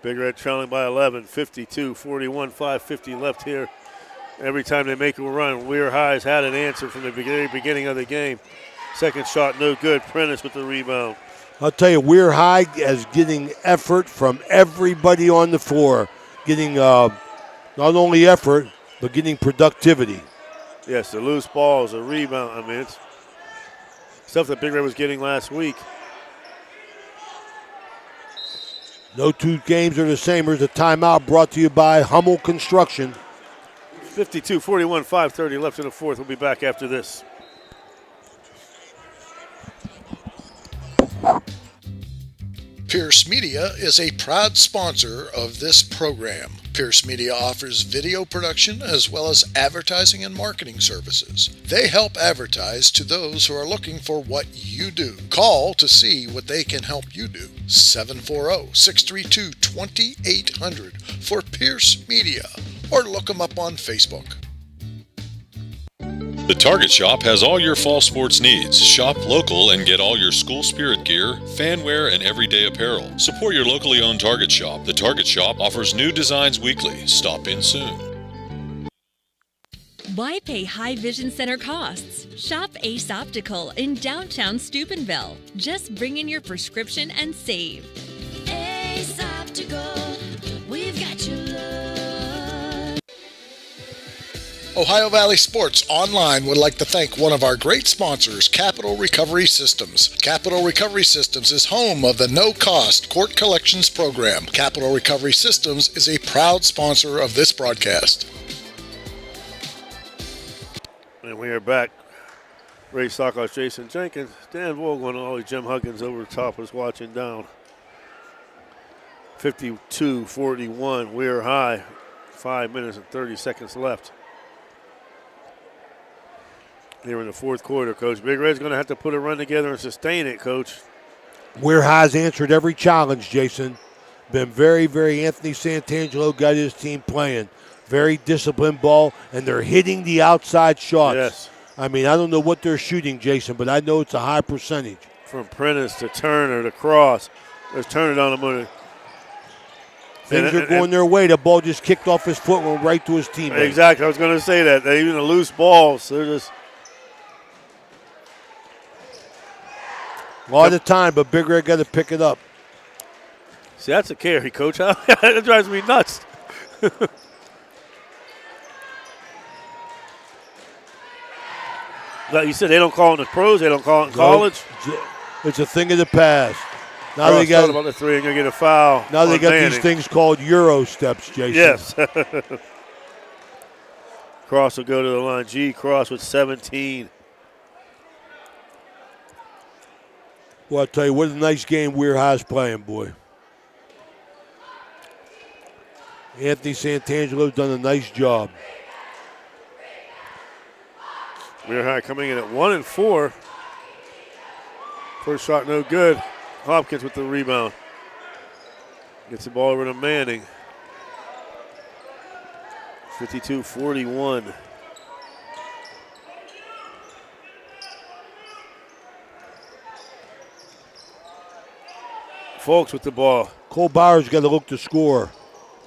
Speaker 3: Big Red trailing by 11, 52-41, 5:50 left here. Every time they make a run, We're High has had an answer from the very beginning of the game. Second shot, no good. Prentice with the rebound.
Speaker 4: I'll tell you, We're High is getting effort from everybody on the floor. Getting not only effort, but getting productivity.
Speaker 3: Yes, the loose balls, a rebound. I mean, it's stuff that Big Red was getting last week.
Speaker 4: No two games are the same. Here's a timeout brought to you by Hummel Construction.
Speaker 3: 52-41, 5:30 left in the fourth. We'll be back after this.
Speaker 6: Pierce Media is a proud sponsor of this program. Pierce Media offers video production as well as advertising and marketing services. They help advertise to those who are looking for what you do. Call to see what they can help you do. 740-632-2800 for Pierce Media, or look them up on Facebook.
Speaker 10: The Target Shop has all your fall sports needs. Shop local and get all your school spirit gear, fan wear, and everyday apparel. Support your locally owned Target Shop. The Target Shop offers new designs weekly. Stop in soon.
Speaker 9: Why pay high vision center costs? Shop Ace Optical in downtown Steubenville. Just bring in your prescription and save. Ace Optical, we've got your love.
Speaker 6: Ohio Valley Sports Online would like to thank one of our great sponsors, Capital Recovery Systems. Capital Recovery Systems is home of the no-cost court collections program. Capital Recovery Systems is a proud sponsor of this broadcast.
Speaker 3: And we are back. Ray Stockhouse, Jason Jenkins, Dan Vogel, and Ollie Jim Huggins over the top is watching down. 52-41, Weir High. 5 minutes and 30 seconds left. Here in the fourth quarter, Coach. Big Red's going to have to put a run together and sustain it, Coach.
Speaker 4: Weir High's answered every challenge, Jason. Been very, very Anthony Santangelo got his team playing. Very disciplined ball, and they're hitting the outside shots.
Speaker 3: Yes.
Speaker 4: I mean, I don't know what they're shooting, Jason, but I know it's a high percentage.
Speaker 3: From Prentice to Turner to Cross. There's Turner down the middle.
Speaker 4: Things are going their way. The ball just kicked off his foot and went right to his teammate.
Speaker 3: Exactly. I was going to say that. Even the loose balls, they're just.
Speaker 4: A lot of time, but Big Red got to pick it up.
Speaker 3: See, that's a carry, Coach. That drives me nuts. Like you said, they don't call it in the pros. They don't call it in college.
Speaker 4: It's a thing of the past. Now
Speaker 3: they
Speaker 4: they got
Speaker 3: about the three and going to get a foul.
Speaker 4: Now they got
Speaker 3: Manning.
Speaker 4: these things called Euro steps, Jason.
Speaker 3: Yes. Cross will go to the line. G. Cross with 17.
Speaker 4: Well, I'll tell you, what a nice game Weir High's playing, boy. Anthony Santangelo's done a nice job.
Speaker 3: Weir High coming in at 1-4. First shot no good. Hopkins with the rebound. Gets the ball over to Manning. 52-41. Fulks with the ball.
Speaker 4: Cole Bowers got to look to score.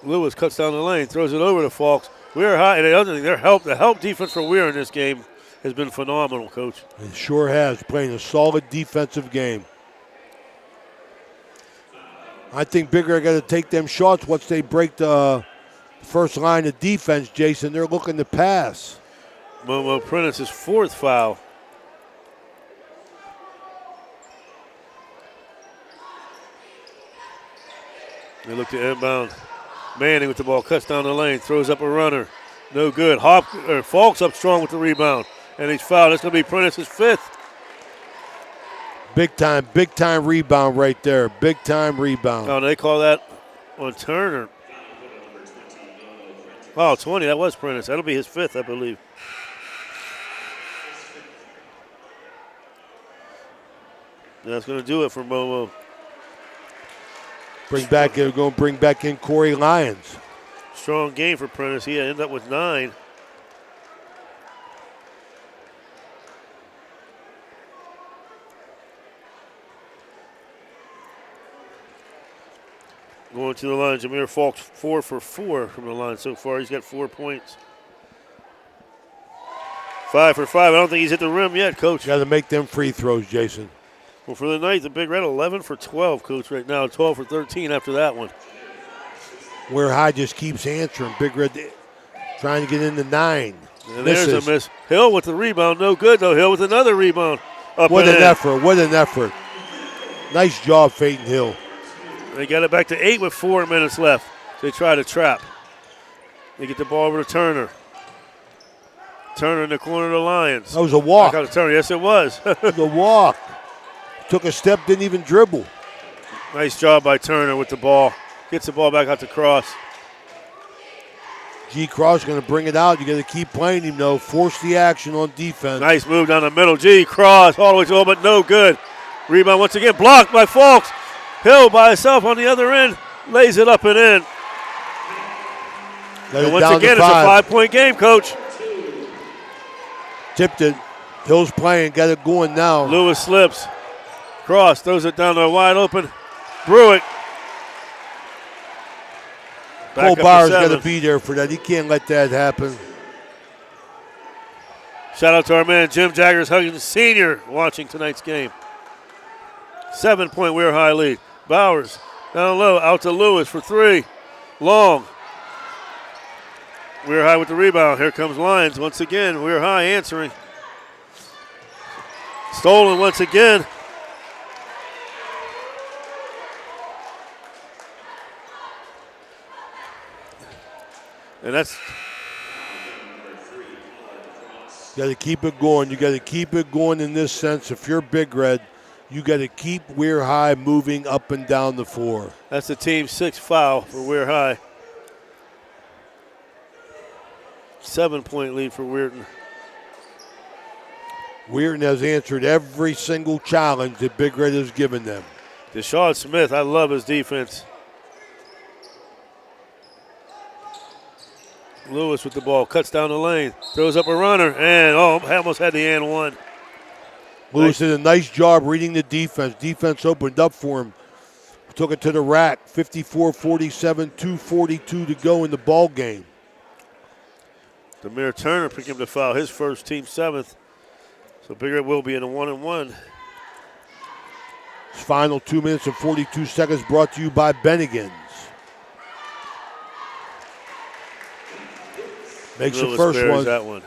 Speaker 3: Lewis cuts down the lane, throws it over to Fulks. Weir High, and the other thing, the help defense for Weir in this game has been phenomenal, Coach.
Speaker 4: It sure has, playing a solid defensive game. I think Big Red got to take them shots once they break the first line of defense, Jason. They're looking to pass.
Speaker 3: Momo Prentice's fourth foul. They look to inbound. Manning with the ball, cuts down the lane, throws up a runner. No good. Fulks up strong with the rebound. And he's fouled. That's going to be Prentice's fifth.
Speaker 4: Big time rebound right there. Big time rebound.
Speaker 3: Oh, they call that on Turner. Oh, 20. That was Prentice. That'll be his fifth, I believe. That's going to do it for Momo.
Speaker 4: They're going to bring back in Corey Lyons.
Speaker 3: Strong game for Prentice. He ended up with 9. Going to the line, Jameer Fulks 4 for 4 from the line so far. He's got 4 points. 5 for 5. I don't think he's hit the rim yet, Coach.
Speaker 4: Got to make them free throws, Jason.
Speaker 3: Well, for the night, the Big Red 11 for 12, Coach, right now. 12 for 13 after that one.
Speaker 4: Weir High just keeps answering. Big Red trying to get into 9.
Speaker 3: And there's a miss. Hill with the rebound. No good, though. Hill with another rebound.
Speaker 4: What an effort. Nice job, Peyton Hill.
Speaker 3: They got it back to 8 with 4 minutes left. They try to trap. They get the ball over to Turner. Turner in the corner of the Lions.
Speaker 4: That was a walk.
Speaker 3: I got to Turner. Yes, it was.
Speaker 4: The walk. Took a step, didn't even dribble.
Speaker 3: Nice job by Turner with the ball. Gets the ball back out to Cross.
Speaker 4: G. Cross going to bring it out. You got to keep playing him, though. Force the action on defense.
Speaker 3: Nice move down the middle. G. Cross all the way to him, but no good. Rebound once again blocked by Fulks. Hill by himself on the other end. Lays it up and in. And once again, it's a 5-point game, Coach.
Speaker 4: Tipped it. Hill's playing, got it going now.
Speaker 3: Lewis slips. Cross, throws it down there wide open. Brewitt.
Speaker 4: Cole Bauer's got to be there for that. He can't let that happen.
Speaker 3: Shout out to our man Jim Jaggers Huggins Sr. watching tonight's game. 7-point Weir High lead. Bowers down low, out to Lewis for 3. Long. Weir High with the rebound. Here comes Lyons once again. Weir High answering. Stolen once again. And that's...
Speaker 4: You got to keep it going. You got to keep it going in this sense. If you're Big Red, you got to keep Weir High moving up and down the floor.
Speaker 3: That's the team's 6th foul for Weir High. 7-point lead for Weirton.
Speaker 4: Weirton has answered every single challenge that Big Red has given them.
Speaker 3: Deshaun Smith, I love his defense. Lewis with the ball, cuts down the lane, throws up a runner, and almost had the and one.
Speaker 4: Lewis did a nice job reading the defense. Defense opened up for him. Took it to the rack. 54-47, 2:42 to go in the ball game.
Speaker 3: Demir Turner picked him to foul, his first, team 7th. So Big Red will be in a 1-and-1.
Speaker 4: Final 2 minutes and 42 seconds brought to you by Bennigan's. Makes the first one.
Speaker 3: That one.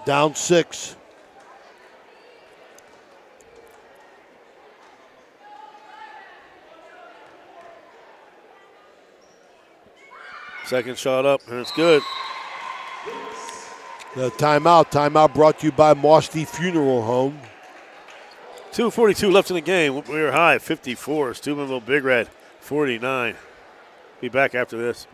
Speaker 4: Down 6.
Speaker 3: Second shot up, and it's good.
Speaker 4: The timeout. Timeout brought to you by Mosty Funeral Home.
Speaker 3: 2:42 left in the game. We're high, 54. Steubenville Big Red, 49. Be back after this.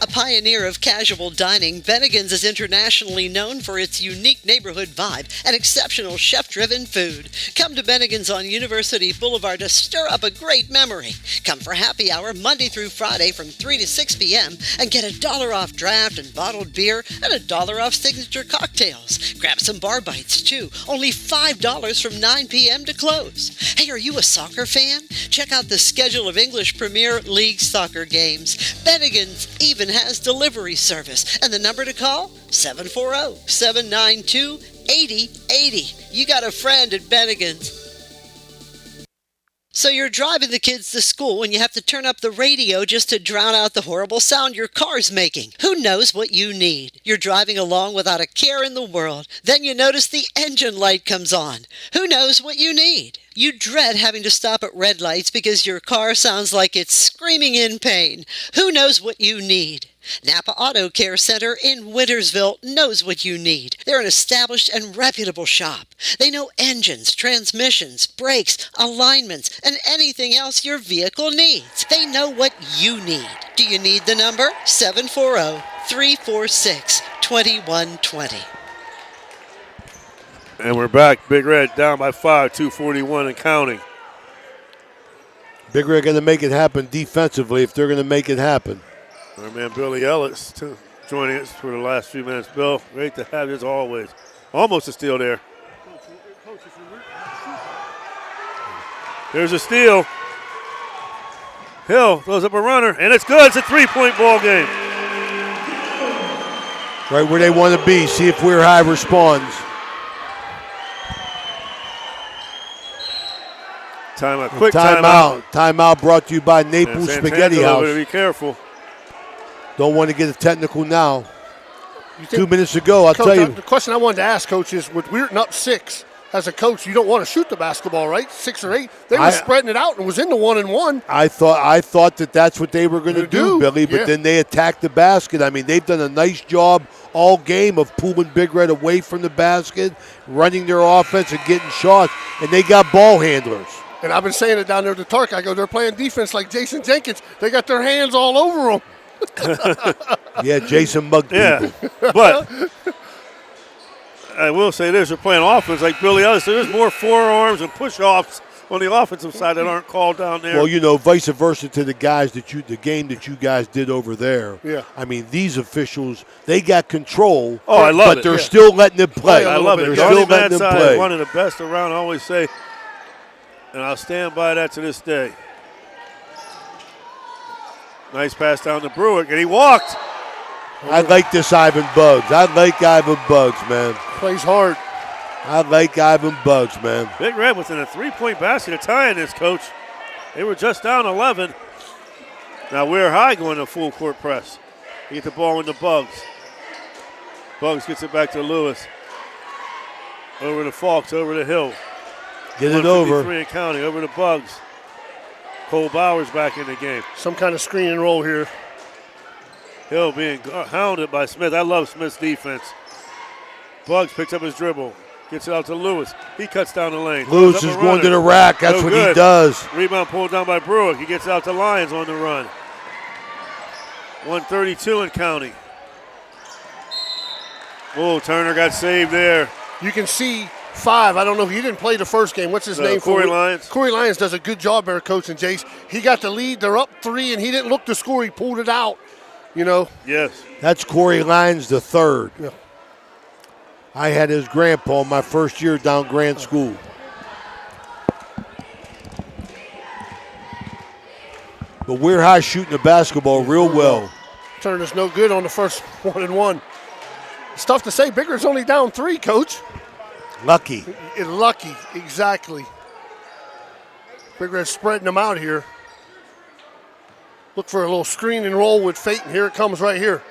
Speaker 5: A pioneer of casual dining, Bennigan's is internationally known for its unique neighborhood vibe and exceptional chef-driven food. Come to Bennigan's on University Boulevard to stir up a great memory. Come for happy hour Monday through Friday from 3 to 6 p.m. and get $1 off draft and bottled beer and $1 off signature cocktails. Grab some bar bites too. Only $5 from 9 p.m. to close. Hey, are you a soccer fan? Check out the schedule of English Premier League soccer games. Bennigan's even has delivery service, and the number to call, 740-792-8080. You got a friend at Bennigan's. So you're driving the kids to school and you have to turn up the radio just to drown out the horrible sound your car's making. Who knows what you need? You're driving along without a care in the world. Then you notice the engine light comes on. Who knows what you need? You dread having to stop at red lights because your car sounds like it's screaming in pain. Who knows what you need? Napa Auto Care Center in Wintersville knows what you need. They're an established and reputable shop. They know engines, transmissions, brakes, alignments, and anything else your vehicle needs. They know what you need. Do you need the number? 740-346-2120.
Speaker 3: And we're back. Big Red down by 5, 2:41 and counting.
Speaker 4: Big Red going to make it happen defensively if they're going to make it happen.
Speaker 3: Our man Billy Ellis joining us for the last few minutes. Bill, great to have you as always. Almost a steal there. There's a steal. Hill throws up a runner, and it's good. It's a 3-point ball game.
Speaker 4: Right where they want to be. See if Weir High responds.
Speaker 3: Timeout. Quick
Speaker 4: timeout. Timeout brought to you by Naples Spaghetti House.
Speaker 3: Be careful.
Speaker 4: Don't want to get a technical now. 2 minutes ago, I'll
Speaker 12: Coach,
Speaker 4: tell you.
Speaker 12: The question I wanted to ask, Coach, is with Weirton up 6, as a coach, you don't want to shoot the basketball, right? 6 or 8. They were spreading it out and was in the 1-and-1.
Speaker 4: I thought that's what they were going to do, Billy, but then they attacked the basket. I mean, they've done a nice job all game of pulling Big Red away from the basket, running their offense and getting shots, and they got ball handlers.
Speaker 12: And I've been saying it down there to Tark. I go, they're playing defense like Jason Jenkins. They got their hands all over them.
Speaker 4: Yeah, Jason mugged people.
Speaker 3: But I will say this, they're playing offense like Billy Ellis. There's more forearms and push-offs on the offensive side that aren't called down there.
Speaker 4: Well, vice versa to the game that you guys did over there.
Speaker 12: Yeah.
Speaker 4: I mean, these officials, they got control.
Speaker 3: Oh, I love it.
Speaker 4: But they're still letting them play.
Speaker 3: I love it.
Speaker 4: They're
Speaker 3: Johnny
Speaker 4: still letting them
Speaker 3: Madside
Speaker 4: play.
Speaker 3: is one of the best around, I always say, and I'll stand by that to this day. Nice pass down to Brewick, and he walked.
Speaker 4: I like this Ivan Bugs. I like Ivan Bugs, man.
Speaker 12: Plays hard.
Speaker 4: I like Ivan Bugs, man.
Speaker 3: Big Red within a 3-point basket to tie in this, Coach. They were just down 11. Now Weir High going to full court press. They get the ball into Bugs. Bugs gets it back to Lewis. Over to Falks, over to Hill.
Speaker 4: Get it over.
Speaker 3: 153 and counting, over to Bugs. Cole Bowers back in the game.
Speaker 12: Some kind of screen and roll here.
Speaker 3: Hill being hounded by Smith. I love Smith's defense. Bugs picks up his dribble. Gets it out to Lewis. He cuts down the lane.
Speaker 4: Lewis is going to the rack. That's what he does.
Speaker 3: Rebound pulled down by Brewick. He gets out to Lyons on the run. 132 and counting. Oh, Turner got saved there.
Speaker 12: You can see 5. I don't know if he didn't play the first game. What's his name?
Speaker 3: Corey Lyons.
Speaker 12: Corey Lyons does a good job there coaching, Jace. He got the lead. They're up 3, and he didn't look to score. He pulled it out,
Speaker 3: Yes.
Speaker 4: That's Corey Lyons the third.
Speaker 12: Yeah.
Speaker 4: I had his grandpa my first year down Grant School. But Weir High shooting the basketball real well.
Speaker 12: Turner's no good on the first 1-and-1. It's tough to say. Big Red's only down 3, Coach.
Speaker 4: Lucky.
Speaker 12: Lucky, exactly. Big Red's spreading them out here. Look for a little screen and roll with Fate, and here it comes right here.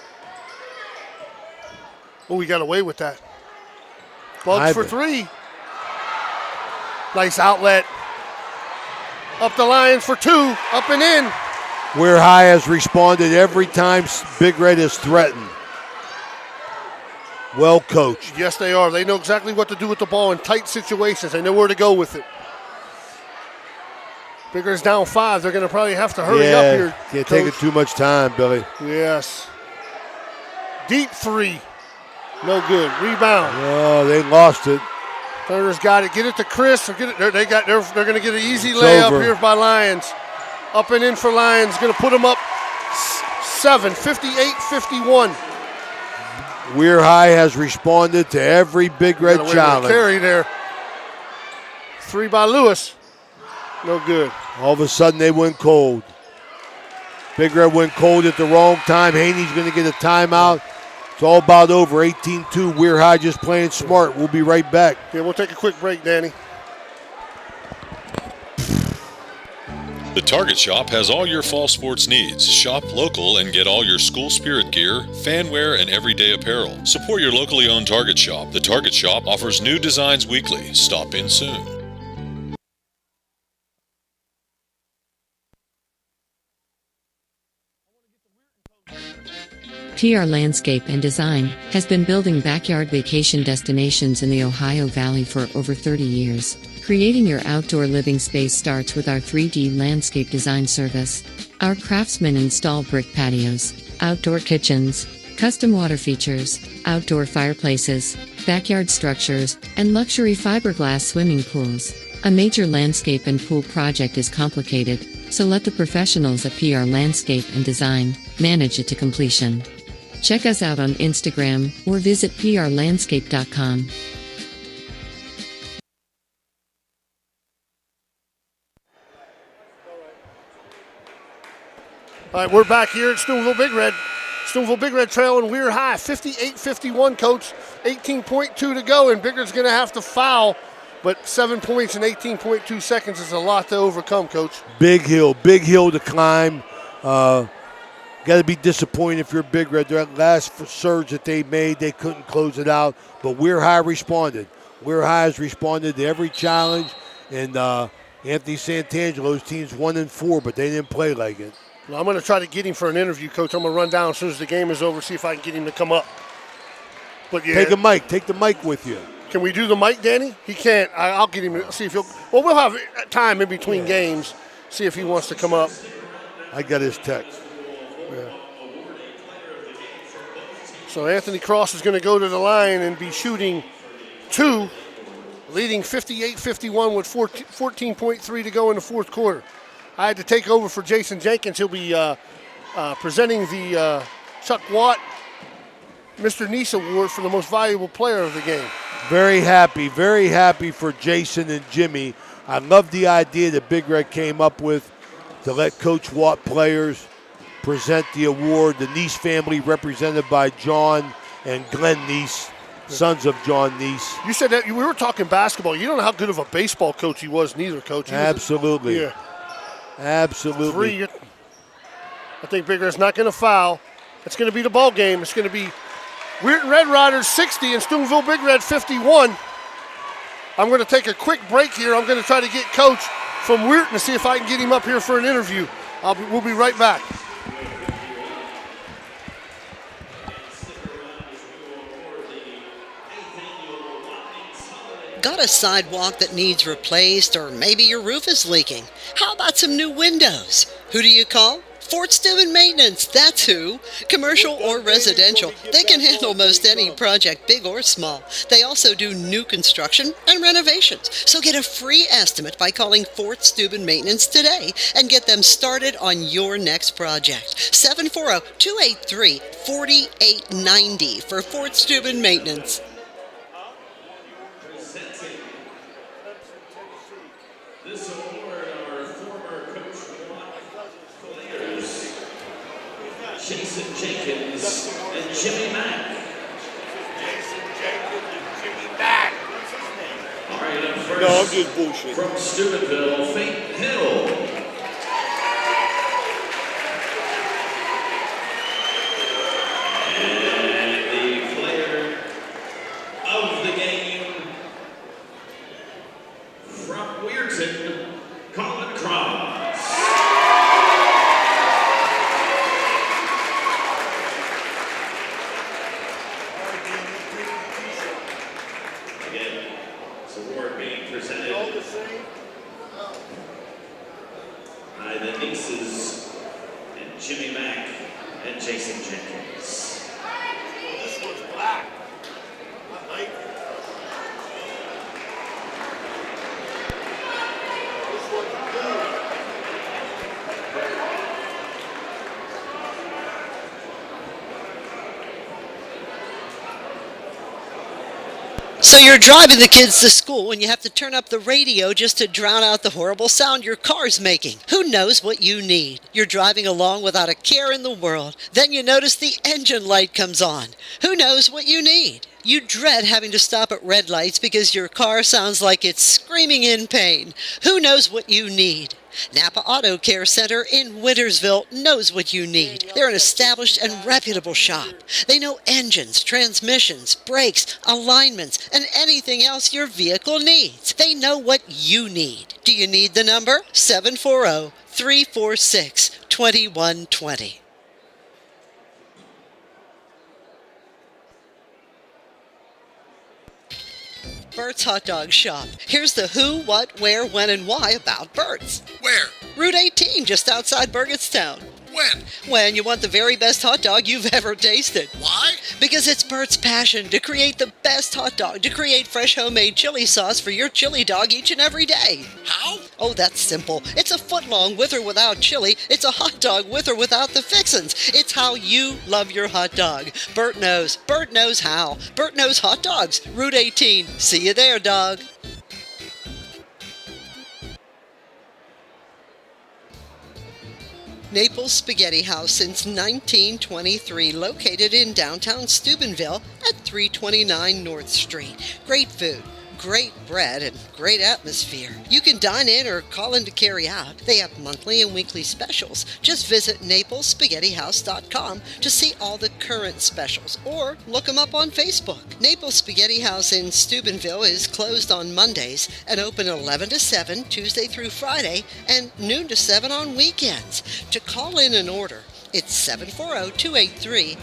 Speaker 12: Oh, we got away with that. Bugs for 3. Nice outlet. Up the Lions for 2. Up and in.
Speaker 4: Weir High has responded every time Big Red is threatened. Well coached.
Speaker 12: Yes, they are. They know exactly what to do with the ball in tight situations. They know where to go with it. Big Red's down 5. They're going to probably have to hurry up here.
Speaker 4: Can't take it too much time, Billy.
Speaker 12: Yes. Deep 3. No good. Rebound.
Speaker 4: Oh, they lost it.
Speaker 12: Turner's got it. Get it to Chris. Or get it. They're going to get an easy layup here by Lions. Up and in for Lions. Going to put them up 7. 58-51.
Speaker 4: Weir High has responded to every Big Red challenge.
Speaker 12: Carry there. 3 by Lewis. No good.
Speaker 4: All of a sudden they went cold. Big Red went cold at the wrong time. Haney's going to get a timeout. It's all about over. 18-2. Weir High just playing smart. We'll be right back.
Speaker 12: Yeah, we'll take a quick break, Danny.
Speaker 10: The Target Shop has all your fall sports needs. Shop local and get all your school spirit gear, fan wear, and everyday apparel. Support your locally owned Target Shop. The Target Shop offers new designs weekly. Stop in soon.
Speaker 1: PR Landscape and Design has been building backyard vacation destinations in the Ohio Valley for over 30 years. Creating your outdoor living space starts with our 3D landscape design service. Our craftsmen install brick patios, outdoor kitchens, custom water features, outdoor fireplaces, backyard structures, and luxury fiberglass swimming pools. A major landscape and pool project is complicated, so let the professionals at PR Landscape and Design manage it to completion. Check us out on Instagram or visit prlandscape.com.
Speaker 12: All right, we're back here at Steubenville Big Red. Steubenville Big Red trailing Weir High, 58-51, Coach. 18.2 to go, and Big Red's going to have to foul. But 7 points in 18.2 seconds is a lot to overcome, Coach.
Speaker 4: Big hill to climb. Got to be disappointed if you're Big Red. That last surge that they made, they couldn't close it out. But Weir High responded. Weir High has responded to every challenge. And Anthony Santangelo's team's 1-4, but they didn't play like it.
Speaker 12: Well, I'm going to try to get him for an interview, Coach. I'm going to run down as soon as the game is over, see if I can get him to come up. But yeah,
Speaker 4: Take the mic with you.
Speaker 12: Can we do the mic, Danny? He can't. I'll get him to see if he'll. Well, we'll have time in between games. See if he wants to come up.
Speaker 4: I got his text.
Speaker 12: Yeah. So Anthony Cross is going to go to the line and be shooting 2. leading 58-51 with 14.3 to go in the fourth quarter. I had to take over for Jason Jenkins. He'll be presenting the Chuck Watt Mr. Nice Award for the most valuable player of the game.
Speaker 4: Very happy for Jason and Jimmy. I love the idea that Big Red came up with to let Coach Watt players present the award. The Nice family represented by John and Glenn Nice, sons of John Nice.
Speaker 12: You said that we were talking basketball. You don't know how good of a baseball coach he was neither, Coach.
Speaker 4: Absolutely. Absolutely.
Speaker 12: 3. I think Big Red's not going to foul. It's going to be the ball game. It's going to be Weirton Red Riders 60 and Steubenville Big Red 51. I'm going to take a quick break here. I'm going to try to get Coach from Weirton to see if I can get him up here for an interview. We'll be right back.
Speaker 5: Got a sidewalk that needs replaced, or maybe your roof is leaking? How about some new windows? Who do you call? Fort Steuben Maintenance, that's who. Commercial or residential, they can handle most any project, big or small. They also do new construction and renovations. So get a free estimate by calling Fort Steuben Maintenance today and get them started on your next project. 740-283-4890 for Fort Steuben Maintenance.
Speaker 16: Jason Jenkins and Jimmy Mack. All right, up first,
Speaker 4: No, I'm just bullshit.
Speaker 16: from Steubenville, Faith Hill. And the player of the game from Weirton, Colin Cross. By the Nieces and Jimmy Mack and Jason Jenkins.
Speaker 12: This one's black. This one's blue.
Speaker 5: So you're driving the kids to school and you have to turn up the radio just to drown out the horrible sound your car's making. Who knows what you need? You're driving along without a care in the world. Then you notice the engine light comes on. Who knows what you need? You dread having to stop at red lights because your car sounds like it's screaming in pain. Who knows what you need? Napa Auto Care Center in Wintersville knows what you need. They're an established and reputable shop. They know engines, transmissions, brakes, alignments, and anything else your vehicle needs. They know what you need. Do you need the number? 740-346-2120. Burt's Hot Dog Shop. Here's the who, what, where, when, and why about Burt's.
Speaker 6: Where?
Speaker 5: Route 18, just outside Burgettstown.
Speaker 6: When?
Speaker 5: When you want the very best hot dog you've ever tasted.
Speaker 6: Why?
Speaker 5: Because it's Burt's passion to create the best hot dog, to create fresh homemade chili sauce for your chili dog each and every day.
Speaker 6: How?
Speaker 5: Oh, that's simple. It's a foot long with or without chili. It's a hot dog with or without the fixins. It's how you love your hot dog. Burt knows. Burt knows how. Burt knows hot dogs. Route 18. See you there, dog. Naples Spaghetti House since 1923, located in downtown Steubenville at 329 North Street. Great food, great bread, and great atmosphere. You can dine in or call in to carry out. They have monthly and weekly specials. Just visit NaplesSpaghettiHouse.com to see all the current specials, or look them up on Facebook. Naples Spaghetti House in Steubenville is closed on Mondays and open 11 to 7 Tuesday through Friday and noon to 7 on weekends. To call in an order, it's 740-283-3405.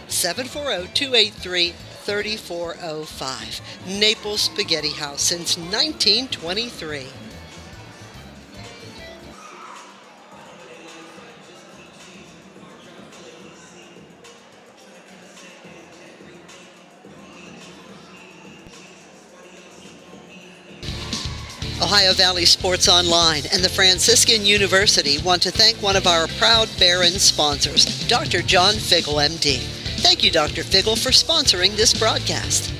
Speaker 5: 740-283-3405. Naples Spaghetti House since 1923. Ohio Valley Sports Online and the Franciscan University want to thank one of our proud Barron sponsors, Dr. John Figgle, MD. Thank you, Dr. Figgle, for sponsoring this broadcast.